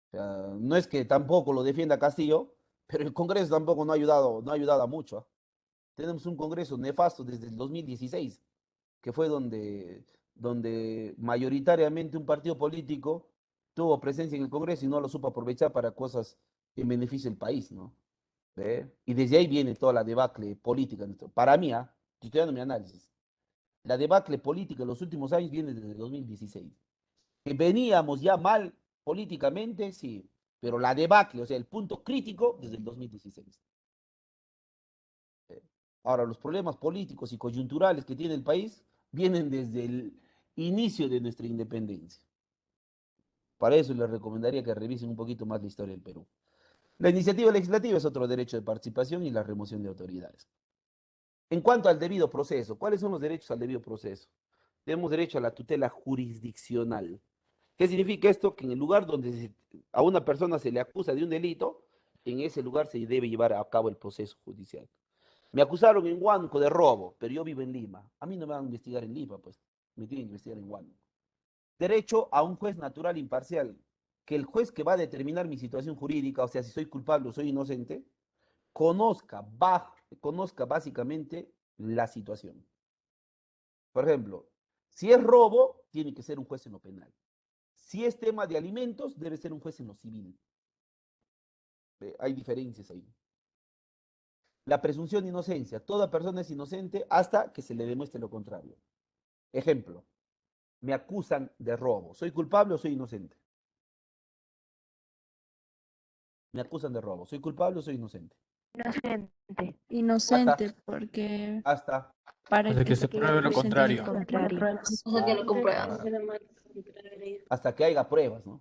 O sea, no es que tampoco lo defienda Castillo, pero el Congreso tampoco no ha ayudado a mucho, ¿eh? Tenemos un Congreso nefasto desde el 2016, que fue donde mayoritariamente un partido político tuvo presencia en el Congreso y no lo supo aprovechar para cosas en beneficio del país, ¿no? ¿Ve? Y desde ahí viene toda la debacle política. Para mí, estoy dando mi análisis. La debacle política en los últimos años viene desde el 2016. Que veníamos ya mal políticamente, sí, pero la debacle, o sea, el punto crítico desde el 2016. Ahora, los problemas políticos y coyunturales que tiene el país vienen desde el inicio de nuestra independencia. Para eso les recomendaría que revisen un poquito más la historia del Perú. La iniciativa legislativa es otro derecho de participación y la remoción de autoridades. En cuanto al debido proceso, ¿cuáles son los derechos al debido proceso? Tenemos derecho a la tutela jurisdiccional. ¿Qué significa esto? Que en el lugar donde a una persona se le acusa de un delito, en ese lugar se debe llevar a cabo el proceso judicial. Me acusaron en Huánuco de robo, pero yo vivo en Lima. A mí no me van a investigar en Lima, pues. Me tienen que investigar en Huánuco. Derecho a un juez natural imparcial. Que el juez que va a determinar mi situación jurídica, o sea, si soy culpable o soy inocente, conozca básicamente la situación. Por ejemplo, si es robo, tiene que ser un juez en lo penal. Si es tema de alimentos, debe ser un juez en lo civil. Hay diferencias ahí. La presunción de inocencia. Toda persona es inocente hasta que se le demuestre lo contrario. Ejemplo, me acusan de robo. ¿Soy culpable o soy inocente? Me acusan de robo. ¿Soy culpable o soy inocente? Inocente. Inocente, porque Hasta para Hasta que se que pruebe lo presenten contrario. pruebas. O sea, que lo compruebas. hasta que haya pruebas, ¿no?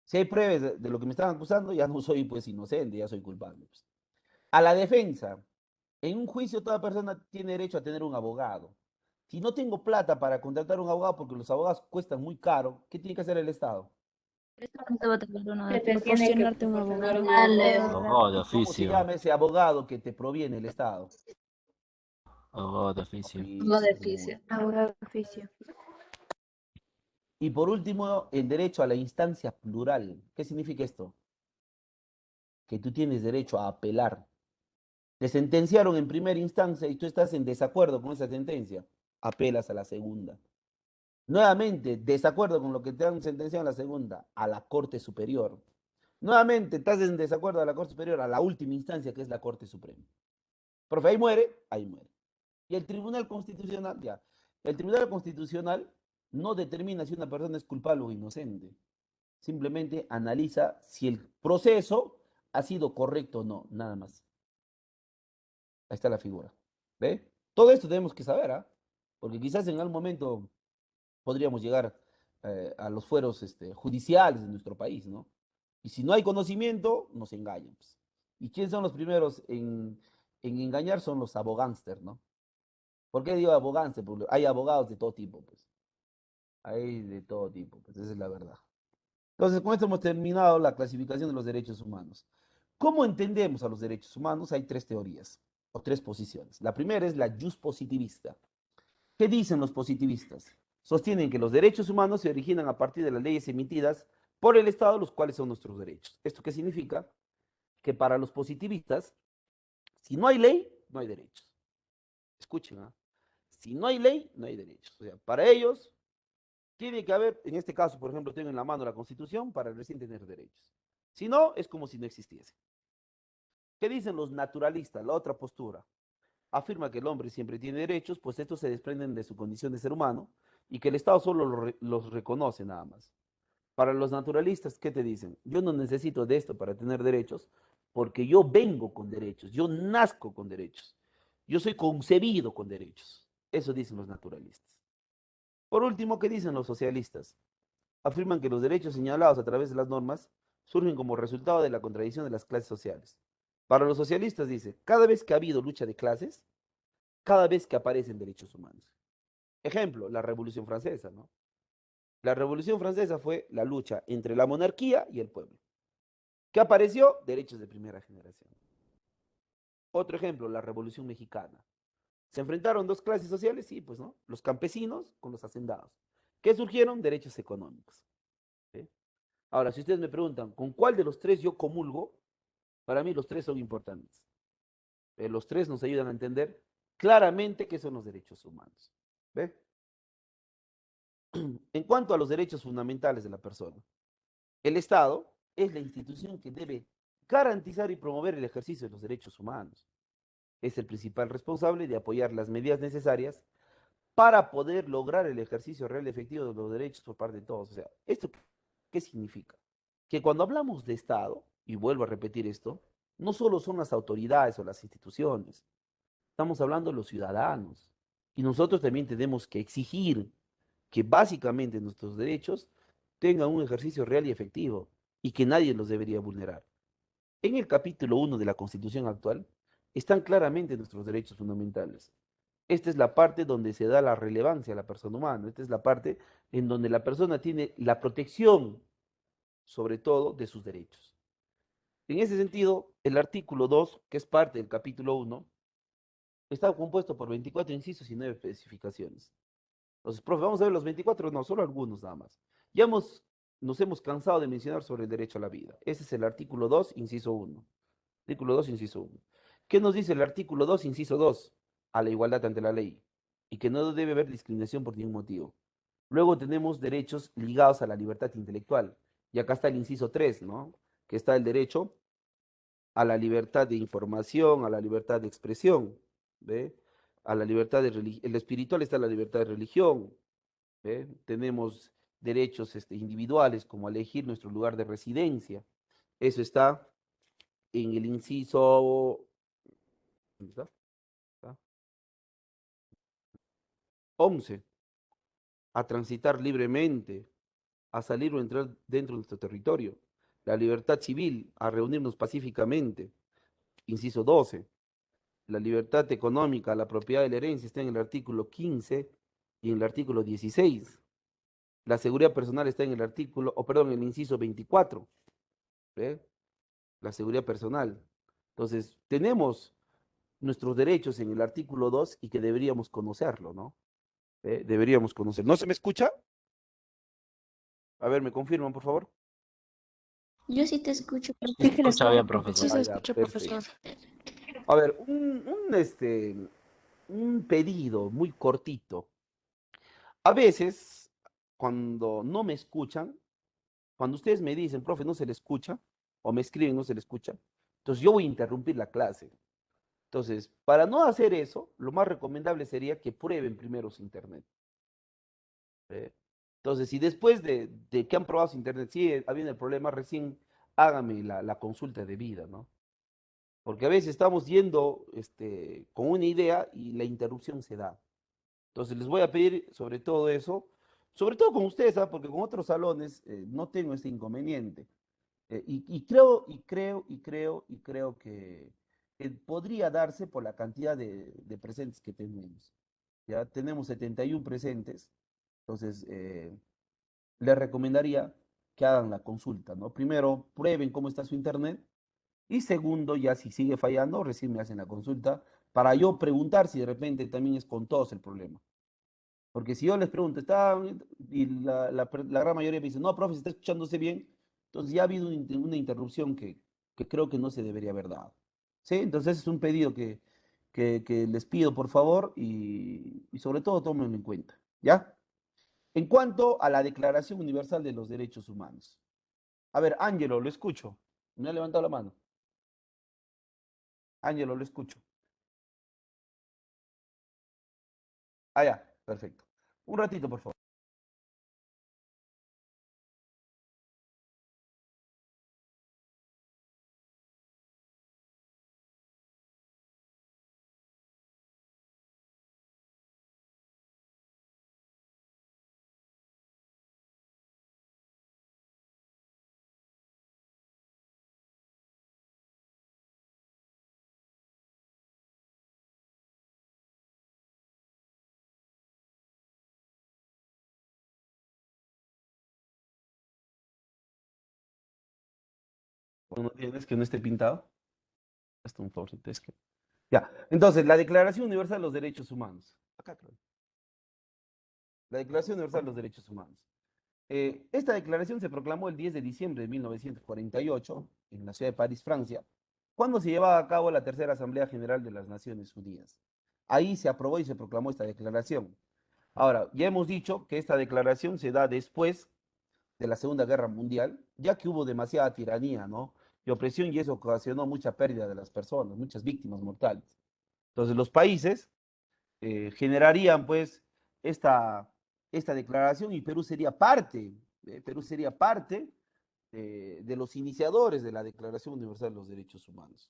Si hay pruebas de lo que me están acusando, ya no soy pues inocente, ya soy culpable, pues. A la defensa. En un juicio toda persona tiene derecho a tener un abogado. Si no tengo plata para contratar un abogado porque los abogados cuestan muy caro, ¿qué tiene que hacer el Estado? No te va a tener una Que te tiene que proporcionarte un proporcionar un abogado. Dale. Abogado de ¿Cómo se oficio. llama ese abogado que te proviene el Estado? Abogado de oficio. Abogado de Muy oficio. bien. Abogado de oficio. Y por último, el derecho a la instancia plural. ¿Qué significa esto? Que tú tienes derecho a apelar. Te sentenciaron en primera instancia y tú estás en desacuerdo con esa sentencia. Apelas a la segunda. Nuevamente, desacuerdo con lo que te han sentenciado en la segunda, a la Corte Superior. Nuevamente, estás en desacuerdo a la Corte Superior, a la última instancia, que es la Corte Suprema. Profe, ahí muere, ahí muere. Y el Tribunal Constitucional, ya, el Tribunal Constitucional no determina si una persona es culpable o inocente. Simplemente analiza si el proceso ha sido correcto o no, nada más. Ahí está la figura. ¿Ve? Todo esto tenemos que saber, ¿ah? Porque quizás en algún momento podríamos llegar a los fueros judiciales de nuestro país, ¿no? Y si no hay conocimiento, nos engañan, pues. ¿Y quiénes son los primeros en engañar? Son los abogánster, ¿no? ¿Por qué digo abogánster? Porque hay abogados de todo tipo, pues. Hay de todo tipo, pues esa es la verdad. Entonces, con esto hemos terminado la clasificación de los derechos humanos. ¿Cómo entendemos a los derechos humanos? Hay tres teorías o tres posiciones. La primera es la jus positivista. ¿Qué dicen los positivistas? Sostienen que los derechos humanos se originan a partir de las leyes emitidas por el Estado, los cuales son nuestros derechos. ¿Esto qué significa? Que para los positivistas, si no hay ley, no hay derechos. Escuchen, ¿ah? Si no hay ley, no hay derechos. O sea, para ellos, tiene que haber, en este caso, por ejemplo, tengo en la mano la Constitución para recién tener derechos. Si no, es como si no existiese. ¿Qué dicen los naturalistas? La otra postura. Afirma que el hombre siempre tiene derechos, pues estos se desprenden de su condición de ser humano y que el Estado solo los reconoce nada más. Para los naturalistas, ¿qué te dicen? Yo no necesito de esto para tener derechos, porque yo vengo con derechos, yo nazco con derechos, yo soy concebido con derechos. Eso dicen los naturalistas. Por último, ¿qué dicen los socialistas? Afirman que los derechos señalados a través de las normas surgen como resultado de la contradicción de las clases sociales. Para los socialistas dice, cada vez que ha habido lucha de clases, cada vez que aparecen derechos humanos. Ejemplo, la Revolución Francesa, ¿no? La Revolución Francesa fue la lucha entre la monarquía y el pueblo. ¿Qué apareció? Derechos de primera generación. Otro ejemplo, la Revolución Mexicana. ¿Se enfrentaron dos clases sociales? Sí, pues, ¿no? Los campesinos con los hacendados. ¿Qué surgieron? Derechos económicos. ¿Sí? Ahora, si ustedes me preguntan, ¿con cuál de los tres yo comulgo? Para mí los tres son importantes. Los tres nos ayudan a entender claramente qué son los derechos humanos. ¿Ve? En cuanto a los derechos fundamentales de la persona, el Estado es la institución que debe garantizar y promover el ejercicio de los derechos humanos. Es el principal responsable de apoyar las medidas necesarias para poder lograr el ejercicio real y efectivo de los derechos por parte de todos. O sea, ¿esto qué significa? Que cuando hablamos de Estado, y vuelvo a repetir esto, no solo son las autoridades o las instituciones, estamos hablando de los ciudadanos. Y nosotros también tenemos que exigir que básicamente nuestros derechos tengan un ejercicio real y efectivo y que nadie los debería vulnerar. En el capítulo 1 de la Constitución actual están claramente nuestros derechos fundamentales. Esta es la parte donde se da la relevancia a la persona humana. Esta es la parte en donde la persona tiene la protección, sobre todo, de sus derechos. En ese sentido, el artículo 2, que es parte del capítulo 1, está compuesto por 24 incisos y 9 especificaciones. Entonces, profe, vamos a ver los 24, no, solo algunos nada más. Ya nos hemos cansado de mencionar sobre el derecho a la vida. Ese es el artículo 2, inciso 1. Artículo 2, inciso 1. ¿Qué nos dice el artículo 2, inciso 2? A la igualdad ante la ley y que no debe haber discriminación por ningún motivo. Luego tenemos derechos ligados a la libertad intelectual. Y acá está el inciso 3, ¿no? Que está el derecho a la libertad de información, a la libertad de expresión, ¿ve? A la libertad de religión. El espiritual está la libertad de religión, ¿ve? Tenemos derechos individuales como elegir nuestro lugar de residencia. Eso está en el inciso, ¿dónde está? ¿Está? 11. A transitar libremente, a salir o entrar dentro de nuestro territorio. La libertad civil, a reunirnos pacíficamente. Inciso 12. La libertad económica, la propiedad de la herencia está en el artículo 15 y en el artículo 16. La seguridad personal está en el artículo, en el inciso 24. ¿Ve? La seguridad personal. Entonces, tenemos nuestros derechos en el artículo 2 y que deberíamos conocerlo, ¿no? Deberíamos conocer. ¿No se me escucha? A ver, ¿me confirman, por favor? Yo sí te escucho, Sí, profe. se escucha bien, Sí profesor. se Ah, ya, escucha, perfecto. profesor. A ver, un pedido muy cortito. A veces, cuando no me escuchan, cuando ustedes me dicen, profe, no se le escucha, o me escriben, no se le escucha, entonces yo voy a interrumpir la clase. Entonces, para no hacer eso, lo más recomendable sería que prueben primero su internet. ¿Eh? Entonces, si después de que han probado su internet sigue habiendo el problema, recién hágame la consulta debida, ¿no? Porque a veces estamos yendo con una idea y la interrupción se da. Entonces, les voy a pedir sobre todo eso, sobre todo con ustedes, ¿ah? Porque con otros salones no tengo este inconveniente. Y creo que podría darse por la cantidad de presentes que tenemos. Ya tenemos 71 presentes, entonces les recomendaría que hagan la consulta, ¿no? Primero, prueben cómo está su internet y segundo, ya si sigue fallando, recién me hacen la consulta para yo preguntar si de repente también es con todos el problema. Porque si yo les pregunto, y la gran mayoría me dice, no, profe, se está escuchándose bien, entonces ya ha habido una interrupción que creo que no se debería haber dado. ¿Sí? Entonces es un pedido que les pido, por favor, y sobre todo tómenlo en cuenta. ¿Ya? En cuanto a la Declaración Universal de los Derechos Humanos. A ver, Ángelo, lo escucho. Me ha levantado la mano. Ángelo, lo escucho. Ah, ya, perfecto. Un ratito, por favor. Bueno, tienes que no esté pintado. Hasta un favorcito, es que. Ya, entonces, la Declaración Universal de los Derechos Humanos. Acá, creo. La Declaración Universal de los Derechos Humanos. Esta declaración se proclamó el 10 de diciembre de 1948 en la ciudad de París, Francia, cuando se llevaba a cabo la Tercera Asamblea General de las Naciones Unidas. Ahí se aprobó y se proclamó esta declaración. Ahora, ya hemos dicho que esta declaración se da después de la Segunda Guerra Mundial, ya que hubo demasiada tiranía, ¿no? Y opresión, y eso ocasionó mucha pérdida de las personas, muchas víctimas mortales. Entonces, los países generarían, pues, esta, esta declaración y Perú sería parte de los iniciadores de la Declaración Universal de los Derechos Humanos.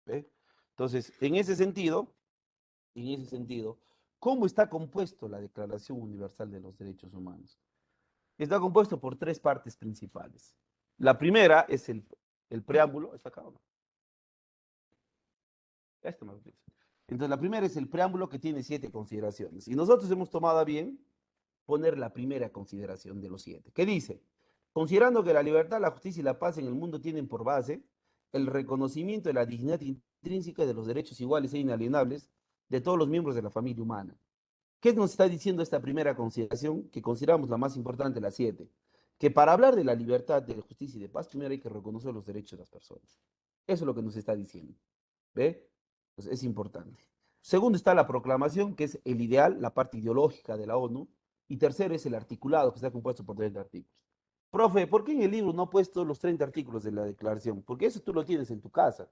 ¿Ve? Entonces, en ese sentido, ¿cómo está compuesto la Declaración Universal de los Derechos Humanos? Está compuesto por tres partes principales. La primera es el preámbulo, ¿está acá o no? Esto me parece. Entonces, la primera es el preámbulo que tiene 7 consideraciones. Y nosotros hemos tomado a bien poner la primera consideración de los 7. ¿Qué dice? Considerando que la libertad, la justicia y la paz en el mundo tienen por base el reconocimiento de la dignidad intrínseca de los derechos iguales e inalienables de todos los miembros de la familia humana. ¿Qué nos está diciendo esta primera consideración? Que consideramos la más importante, la 7. Que para hablar de la libertad, de la justicia y de paz, primero hay que reconocer los derechos de las personas. Eso es lo que nos está diciendo. ¿Ve? Pues es importante. Segundo está la proclamación, que es el ideal, la parte ideológica de la ONU. Y tercero es el articulado, que está compuesto por 30 artículos. Profe, ¿por qué en el libro no ha puesto los 30 artículos de la declaración? Porque eso tú lo tienes en tu casa.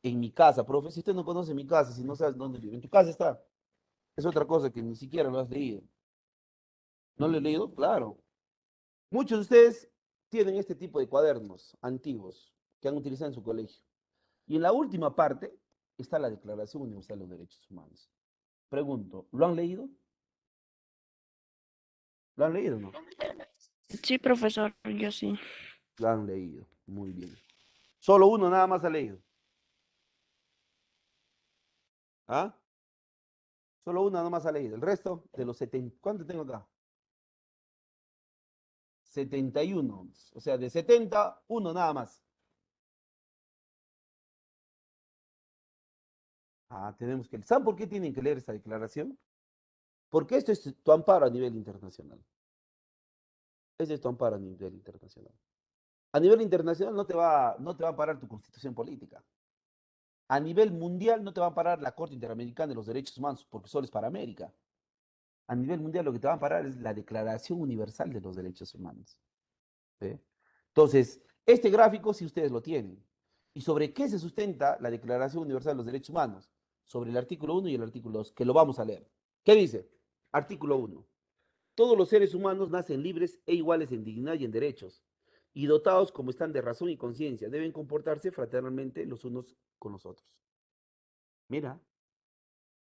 En mi casa, profe, si usted no conoce mi casa, si no sabes dónde vive, en tu casa está. Es otra cosa que ni siquiera lo has leído. ¿No lo he leído? Claro. Muchos de ustedes tienen este tipo de cuadernos antiguos que han utilizado en su colegio. Y en la última parte está la Declaración Universal de los Derechos Humanos. Pregunto, ¿lo han leído? ¿Lo han leído o no? Sí, profesor, yo sí. Lo han leído. Muy bien. Solo uno nada más ha leído. ¿Ah? Solo uno nada más ha leído. El resto de los 70. ¿Cuánto tengo acá? 71. O sea, de 70, uno nada más. Tenemos que... ¿Saben por qué tienen que leer esta declaración? Porque esto es tu amparo a nivel internacional. Ese es tu amparo a nivel internacional. A nivel internacional no te va a parar tu constitución política. A nivel mundial no te va a parar la Corte Interamericana de los Derechos Humanos, porque solo es para América. A nivel mundial lo que te va a parar es la Declaración Universal de los Derechos Humanos. ¿Sí? Entonces, este gráfico, si ustedes lo tienen. ¿Y sobre qué se sustenta la Declaración Universal de los Derechos Humanos? Sobre el artículo 1 y el artículo 2, que lo vamos a leer. ¿Qué dice? Artículo 1. Todos los seres humanos nacen libres e iguales en dignidad y en derechos, y dotados como están de razón y conciencia, deben comportarse fraternalmente los unos con los otros. Mira,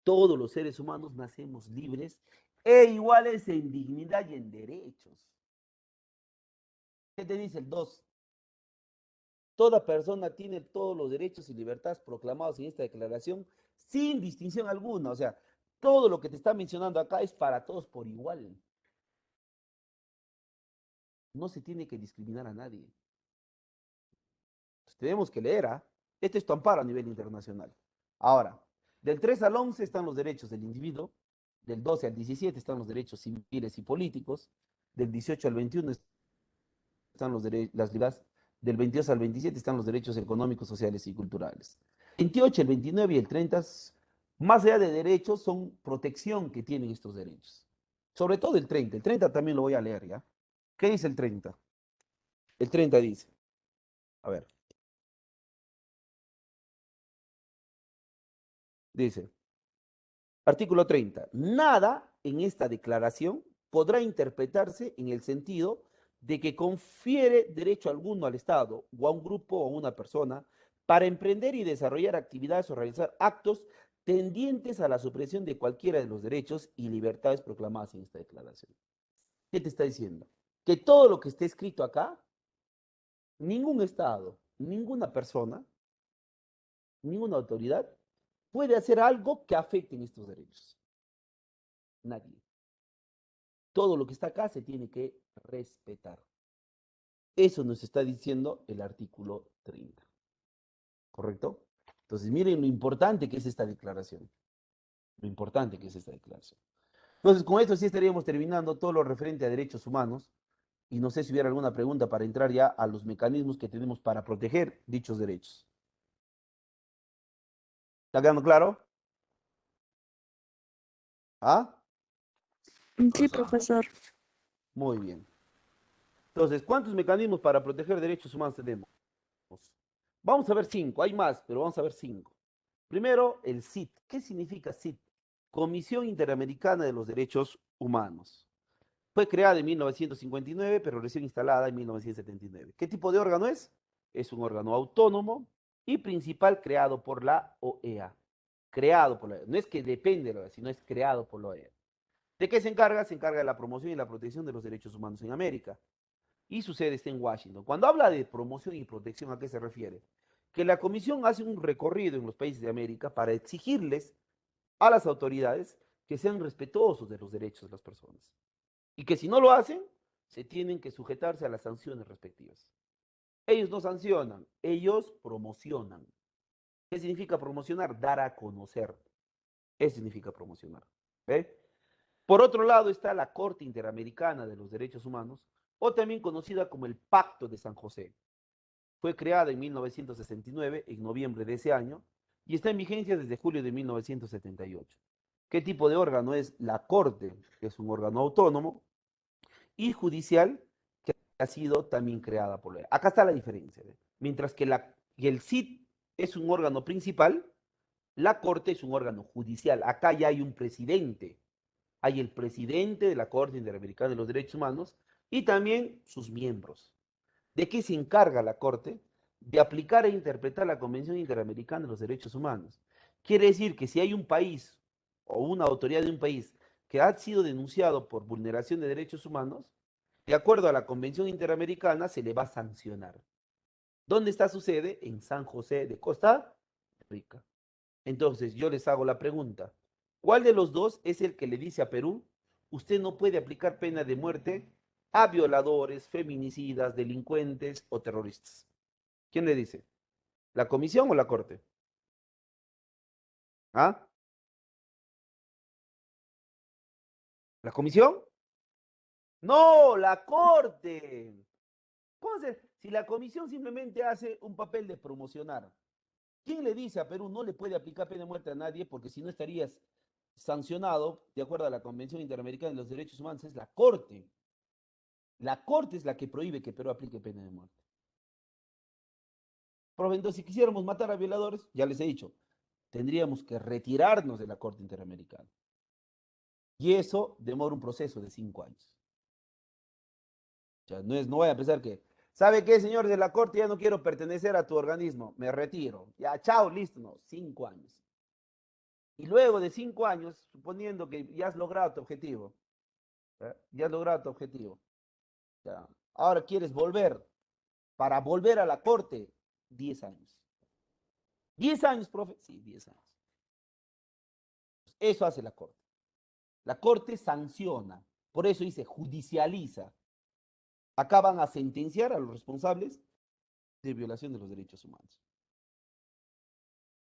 todos los seres humanos nacemos libres e iguales en dignidad y en derechos. ¿Qué te dice el 2? Toda persona tiene todos los derechos y libertades proclamados en esta declaración sin distinción alguna. O sea, todo lo que te está mencionando acá es para todos por igual. No se tiene que discriminar a nadie. Entonces, tenemos que leer, ¿ah? Este es tu amparo a nivel internacional. Ahora, del 3 al 11 están los derechos del individuo, del 12 al 17 están los derechos civiles y políticos, del 18 al 21 están las libertades, del 22 al 27 están los derechos económicos, sociales y culturales. El 28, el 29 y el 30, más allá de derechos, son protección que tienen estos derechos. Sobre todo el 30. El 30 también lo voy a leer, ¿ya? ¿Qué dice el 30? El 30 dice, a ver. Dice, artículo 30. Nada en esta declaración podrá interpretarse en el sentido de que confiere derecho alguno al Estado o a un grupo o a una persona para emprender y desarrollar actividades o realizar actos tendientes a la supresión de cualquiera de los derechos y libertades proclamadas en esta declaración. ¿Qué te está diciendo? Que todo lo que esté escrito acá, ningún Estado, ninguna persona, ninguna autoridad puede hacer algo que afecte en estos derechos. Nadie. Todo lo que está acá se tiene que respetar. Eso nos está diciendo el artículo 30. ¿Correcto? Entonces, miren lo importante que es esta declaración. Lo importante que es esta declaración. Entonces, con esto sí estaríamos terminando todo lo referente a derechos humanos. Y no sé si hubiera alguna pregunta para entrar ya a los mecanismos que tenemos para proteger dichos derechos. ¿Está quedando claro? ¿Ah? Sí, profesor. Muy bien. Entonces, ¿cuántos mecanismos para proteger derechos humanos tenemos? Vamos a ver 5, hay más, pero vamos a ver 5. Primero, el CIT. ¿Qué significa CIT? Comisión Interamericana de los Derechos Humanos. Fue creada en 1959, pero recién instalada en 1979. ¿Qué tipo de órgano es? Es un órgano autónomo y principal creado por la OEA. Creado por la OEA. No es que depende de la OEA, sino es creado por la OEA. ¿De qué se encarga? Se encarga de la promoción y la protección de los derechos humanos en América. Y su sede está en Washington. Cuando habla de promoción y protección, ¿a qué se refiere? Que la Comisión hace un recorrido en los países de América para exigirles a las autoridades que sean respetuosos de los derechos de las personas. Y que si no lo hacen, se tienen que sujetarse a las sanciones respectivas. Ellos no sancionan, ellos promocionan. ¿Qué significa promocionar? Dar a conocer. Eso significa promocionar. ¿Ve? Por otro lado está la Corte Interamericana de los Derechos Humanos, o también conocida como el Pacto de San José. Fue creada en 1969, en noviembre de ese año, y está en vigencia desde julio de 1978. ¿Qué tipo de órgano es? La Corte, que es un órgano autónomo, y judicial, que ha sido también creada por la... Acá está la diferencia. ¿Ve? Mientras que el CID es un órgano principal, la Corte es un órgano judicial. Acá ya hay un presidente. Hay el presidente de la Corte Interamericana de los Derechos Humanos y también sus miembros. ¿De qué se encarga la Corte? De aplicar e interpretar la Convención Interamericana de los Derechos Humanos. Quiere decir que si hay un país o una autoridad de un país que ha sido denunciado por vulneración de derechos humanos, de acuerdo a la Convención Interamericana se le va a sancionar. ¿Dónde está su sede? En San José de Costa Rica. Entonces yo les hago la pregunta. ¿Cuál de los dos es el que le dice a Perú, usted no puede aplicar pena de muerte a violadores, feminicidas, delincuentes o terroristas? ¿Quién le dice? ¿La comisión o la corte? ¿Ah? ¿La comisión? No, la corte. Entonces, si la comisión simplemente hace un papel de promocionar, ¿quién le dice a Perú no le puede aplicar pena de muerte a nadie? Porque si no estarías sancionado, de acuerdo a la Convención Interamericana de los Derechos Humanos, es la Corte. La Corte es la que prohíbe que Perú aplique pena de muerte. Profe, entonces, si quisiéramos matar a violadores, ya les he dicho, tendríamos que retirarnos de la Corte Interamericana. Y eso demora un proceso de 5 años. O sea, no voy a pensar que, ¿sabe qué, señor de la Corte? Ya no quiero pertenecer a tu organismo, me retiro. Ya, chao, listo, no, 5 años. Y luego de 5 años, suponiendo que ya has logrado tu objetivo, ya has logrado tu objetivo, ya, ahora quieres volver, para volver a la Corte, 10 años. 10 años, profe, sí, 10 años. Eso hace la Corte. La Corte sanciona, por eso dice judicializa. Acá van a sentenciar a los responsables de violación de los derechos humanos.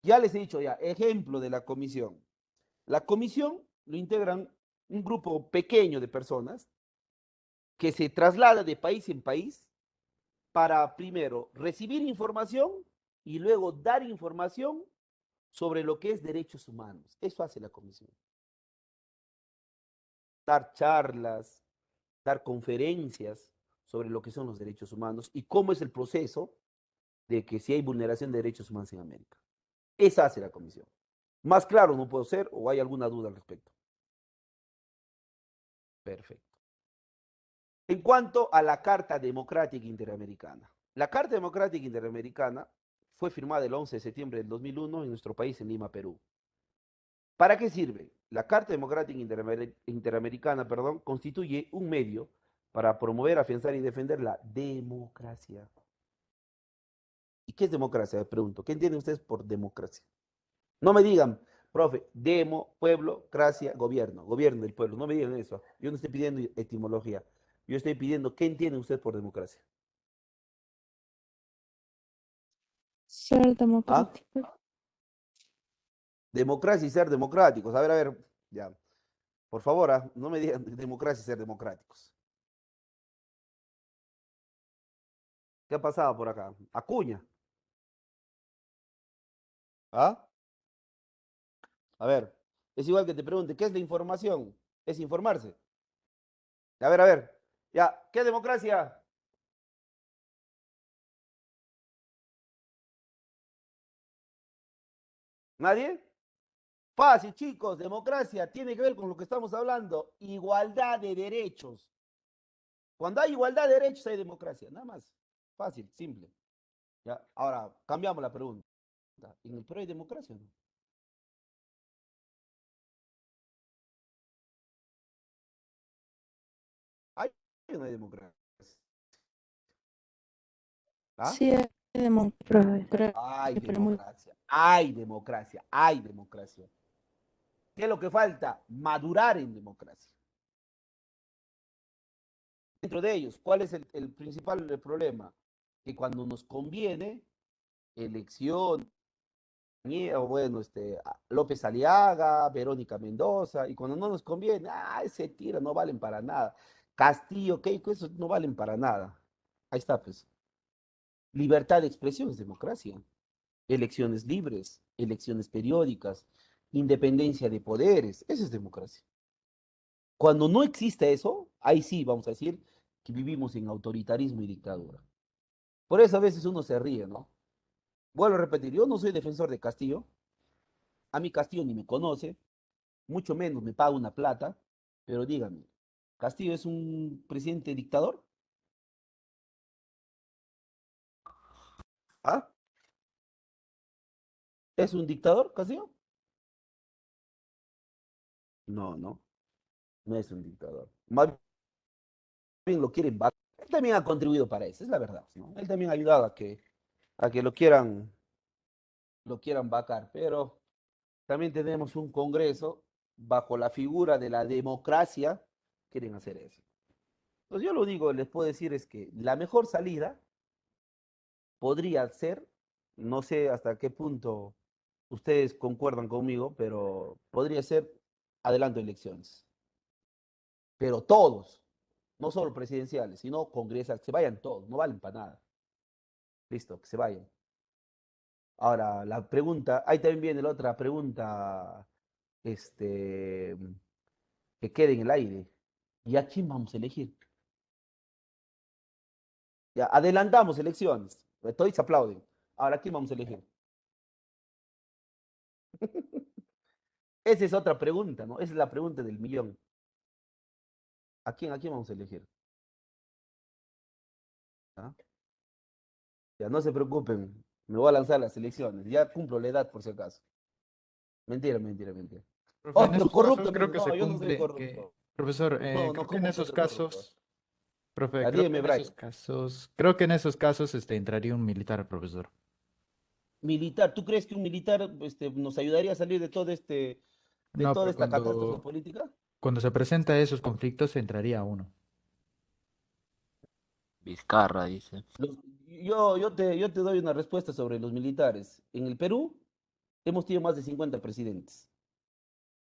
Ya les he dicho ya, ejemplo de la comisión. La comisión lo integran un grupo pequeño de personas que se traslada de país en país para primero recibir información y luego dar información sobre lo que es derechos humanos. Eso hace la comisión. Dar charlas, dar conferencias sobre lo que son los derechos humanos y cómo es el proceso de que si hay vulneración de derechos humanos en América. Esa hace la comisión. Más claro no puedo ser o hay alguna duda al respecto. Perfecto. En cuanto a la Carta Democrática Interamericana. La Carta Democrática Interamericana fue firmada el 11 de septiembre del 2001 en nuestro país, en Lima, Perú. ¿Para qué sirve? La Carta Democrática Interamericana, constituye un medio para promover, afianzar y defender la democracia. ¿Y qué es democracia? Les pregunto, ¿qué entienden ustedes por democracia? No me digan, profe, demo, pueblo, cracia, gobierno, gobierno del pueblo. No me digan eso. Yo no estoy pidiendo etimología. Yo estoy pidiendo, ¿qué entienden ustedes por democracia? Ser ¿Ah? democrático. Democracia y ser democráticos. A ver, ya. Por favor, no me digan democracia y ser democráticos. ¿Qué ha pasado por acá? Acuña. ¿Ah? A ver, es igual que te pregunte, ¿qué es la información? Es informarse. A ver. Ya, ¿qué es democracia? ¿Nadie? Fácil, chicos, democracia tiene que ver con lo que estamos hablando, igualdad de derechos. Cuando hay igualdad de derechos hay democracia, nada más. Fácil, simple. Ya, ahora cambiamos la pregunta. ¿En el Perú hay democracia o no? ¿Hay o no hay democracia? ¿Ah? Sí, hay democracia, pero Hay pero muy democracia, hay democracia, hay democracia. ¿Qué es lo que falta? Madurar en democracia. Dentro de ellos, ¿cuál es el principal problema? Que cuando nos conviene, elección, o bueno, López Aliaga, Verónica Mendoza, y cuando no nos conviene, ese tira, no valen para nada. Castillo, Keiko, esos no valen para nada. Ahí está, pues. Libertad de expresión es democracia. Elecciones libres, elecciones periódicas, independencia de poderes, eso es democracia. Cuando no existe eso, ahí sí vamos a decir que vivimos en autoritarismo y dictadura. Por eso a veces uno se ríe, ¿no? Vuelvo a repetir, yo no soy defensor de Castillo, a mí Castillo ni me conoce, mucho menos me paga una plata, pero díganme, ¿Castillo es un presidente dictador? ¿Ah? ¿Es un dictador, Castillo? No es un dictador. Más bien lo quieren vacar. Él también ha contribuido para eso, es la verdad, ¿no? Él también ha ayudado a que lo quieran vacar, pero también tenemos un Congreso bajo la figura de la democracia, quieren hacer eso. Entonces yo lo único que les puedo decir es que la mejor salida podría ser, no sé hasta qué punto ustedes concuerdan conmigo, pero podría ser adelanto de elecciones. Pero todos, no solo presidenciales, sino congresales, que se vayan todos, no valen para nada. Listo, que se vayan. Ahora, la pregunta, ahí también viene la otra pregunta, que quede en el aire. ¿Y a quién vamos a elegir? Ya, adelantamos elecciones. Todos se aplauden. Ahora, ¿a quién vamos a elegir? Esa es otra pregunta, ¿no? Esa es la pregunta del millón. ¿A quién vamos a elegir? ¿Ah? Ya no se preocupen, me voy a lanzar las elecciones. Ya cumplo la edad por si acaso. Mentira, mentira, mentira. Profe, en Otro esos corrupto, casos creo que no, se yo no soy cumple corrupto. profesor, No, creo que en ¿cómo que esos otro corrupto? casos, profe, Ya, creo que dígame, en Brian. esos casos, creo que en esos casos entraría un militar, profesor. Militar, ¿tú crees que un militar nos ayudaría a salir de de No, toda pero esta catástrofe política? cuando se presenta esos conflictos entraría uno. Vizcarra, dice. Yo te doy una respuesta sobre los militares. En el Perú hemos tenido más de 50 presidentes.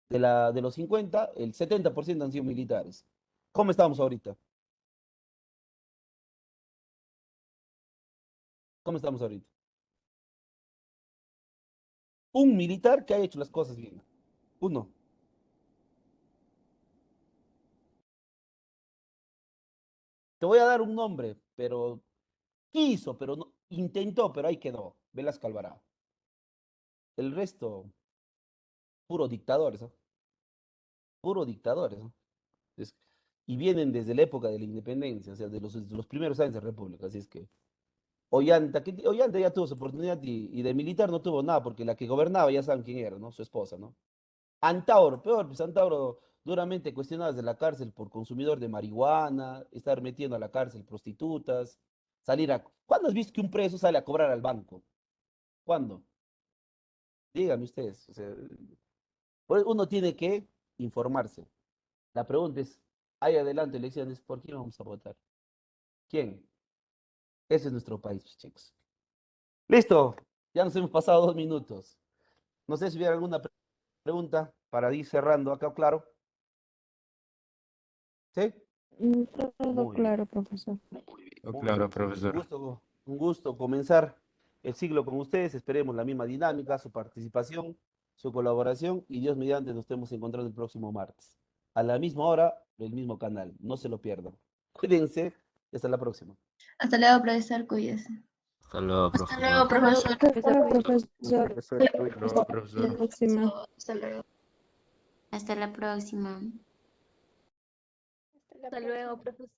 De los 50, el 70% han sido militares. ¿Cómo estamos ahorita? ¿Cómo estamos ahorita? Un militar que haya hecho las cosas bien. Uno. Te voy a dar un nombre, pero quiso, pero no, intentó, pero ahí quedó. Velasco Alvarado. El resto, puro dictadores, ¿no? Puro dictadores, ¿no? Es- y vienen desde la época de la independencia, o sea, de los primeros años de la República. Así es que Ollanta ya tuvo su oportunidad y de militar no tuvo nada, porque la que gobernaba ya saben quién era, ¿no? Su esposa, ¿no? Antauro, peor, pues Antauro duramente cuestionadas de la cárcel por consumidor de marihuana, estar metiendo a la cárcel prostitutas, salir a... ¿Cuándo has visto que un preso sale a cobrar al banco? ¿Cuándo? Díganme ustedes. O sea, pues uno tiene que informarse. La pregunta es, hay adelante elecciones, ¿por quién vamos a votar? ¿Quién? Ese es nuestro país, chicos. Listo, ya nos hemos pasado 2 minutos. No sé si hubiera alguna pregunta para ir cerrando acá, claro. ¿Sí? Todo Muy bien. claro, profesor. Muy Claro, bien. profesor. Un gusto comenzar el siglo con ustedes. Esperemos la misma dinámica, su participación, su colaboración y Dios mediante nos estemos encontrando el próximo martes. A la misma hora, el mismo canal. No se lo pierdan. Cuídense y hasta la próxima. Hasta luego, profesor, cuídese. Hasta luego, Hasta profesor. luego, profesor. Profesor, Hasta luego, profesor. próxima. Hasta luego. Hasta la próxima. Hasta luego, profesor.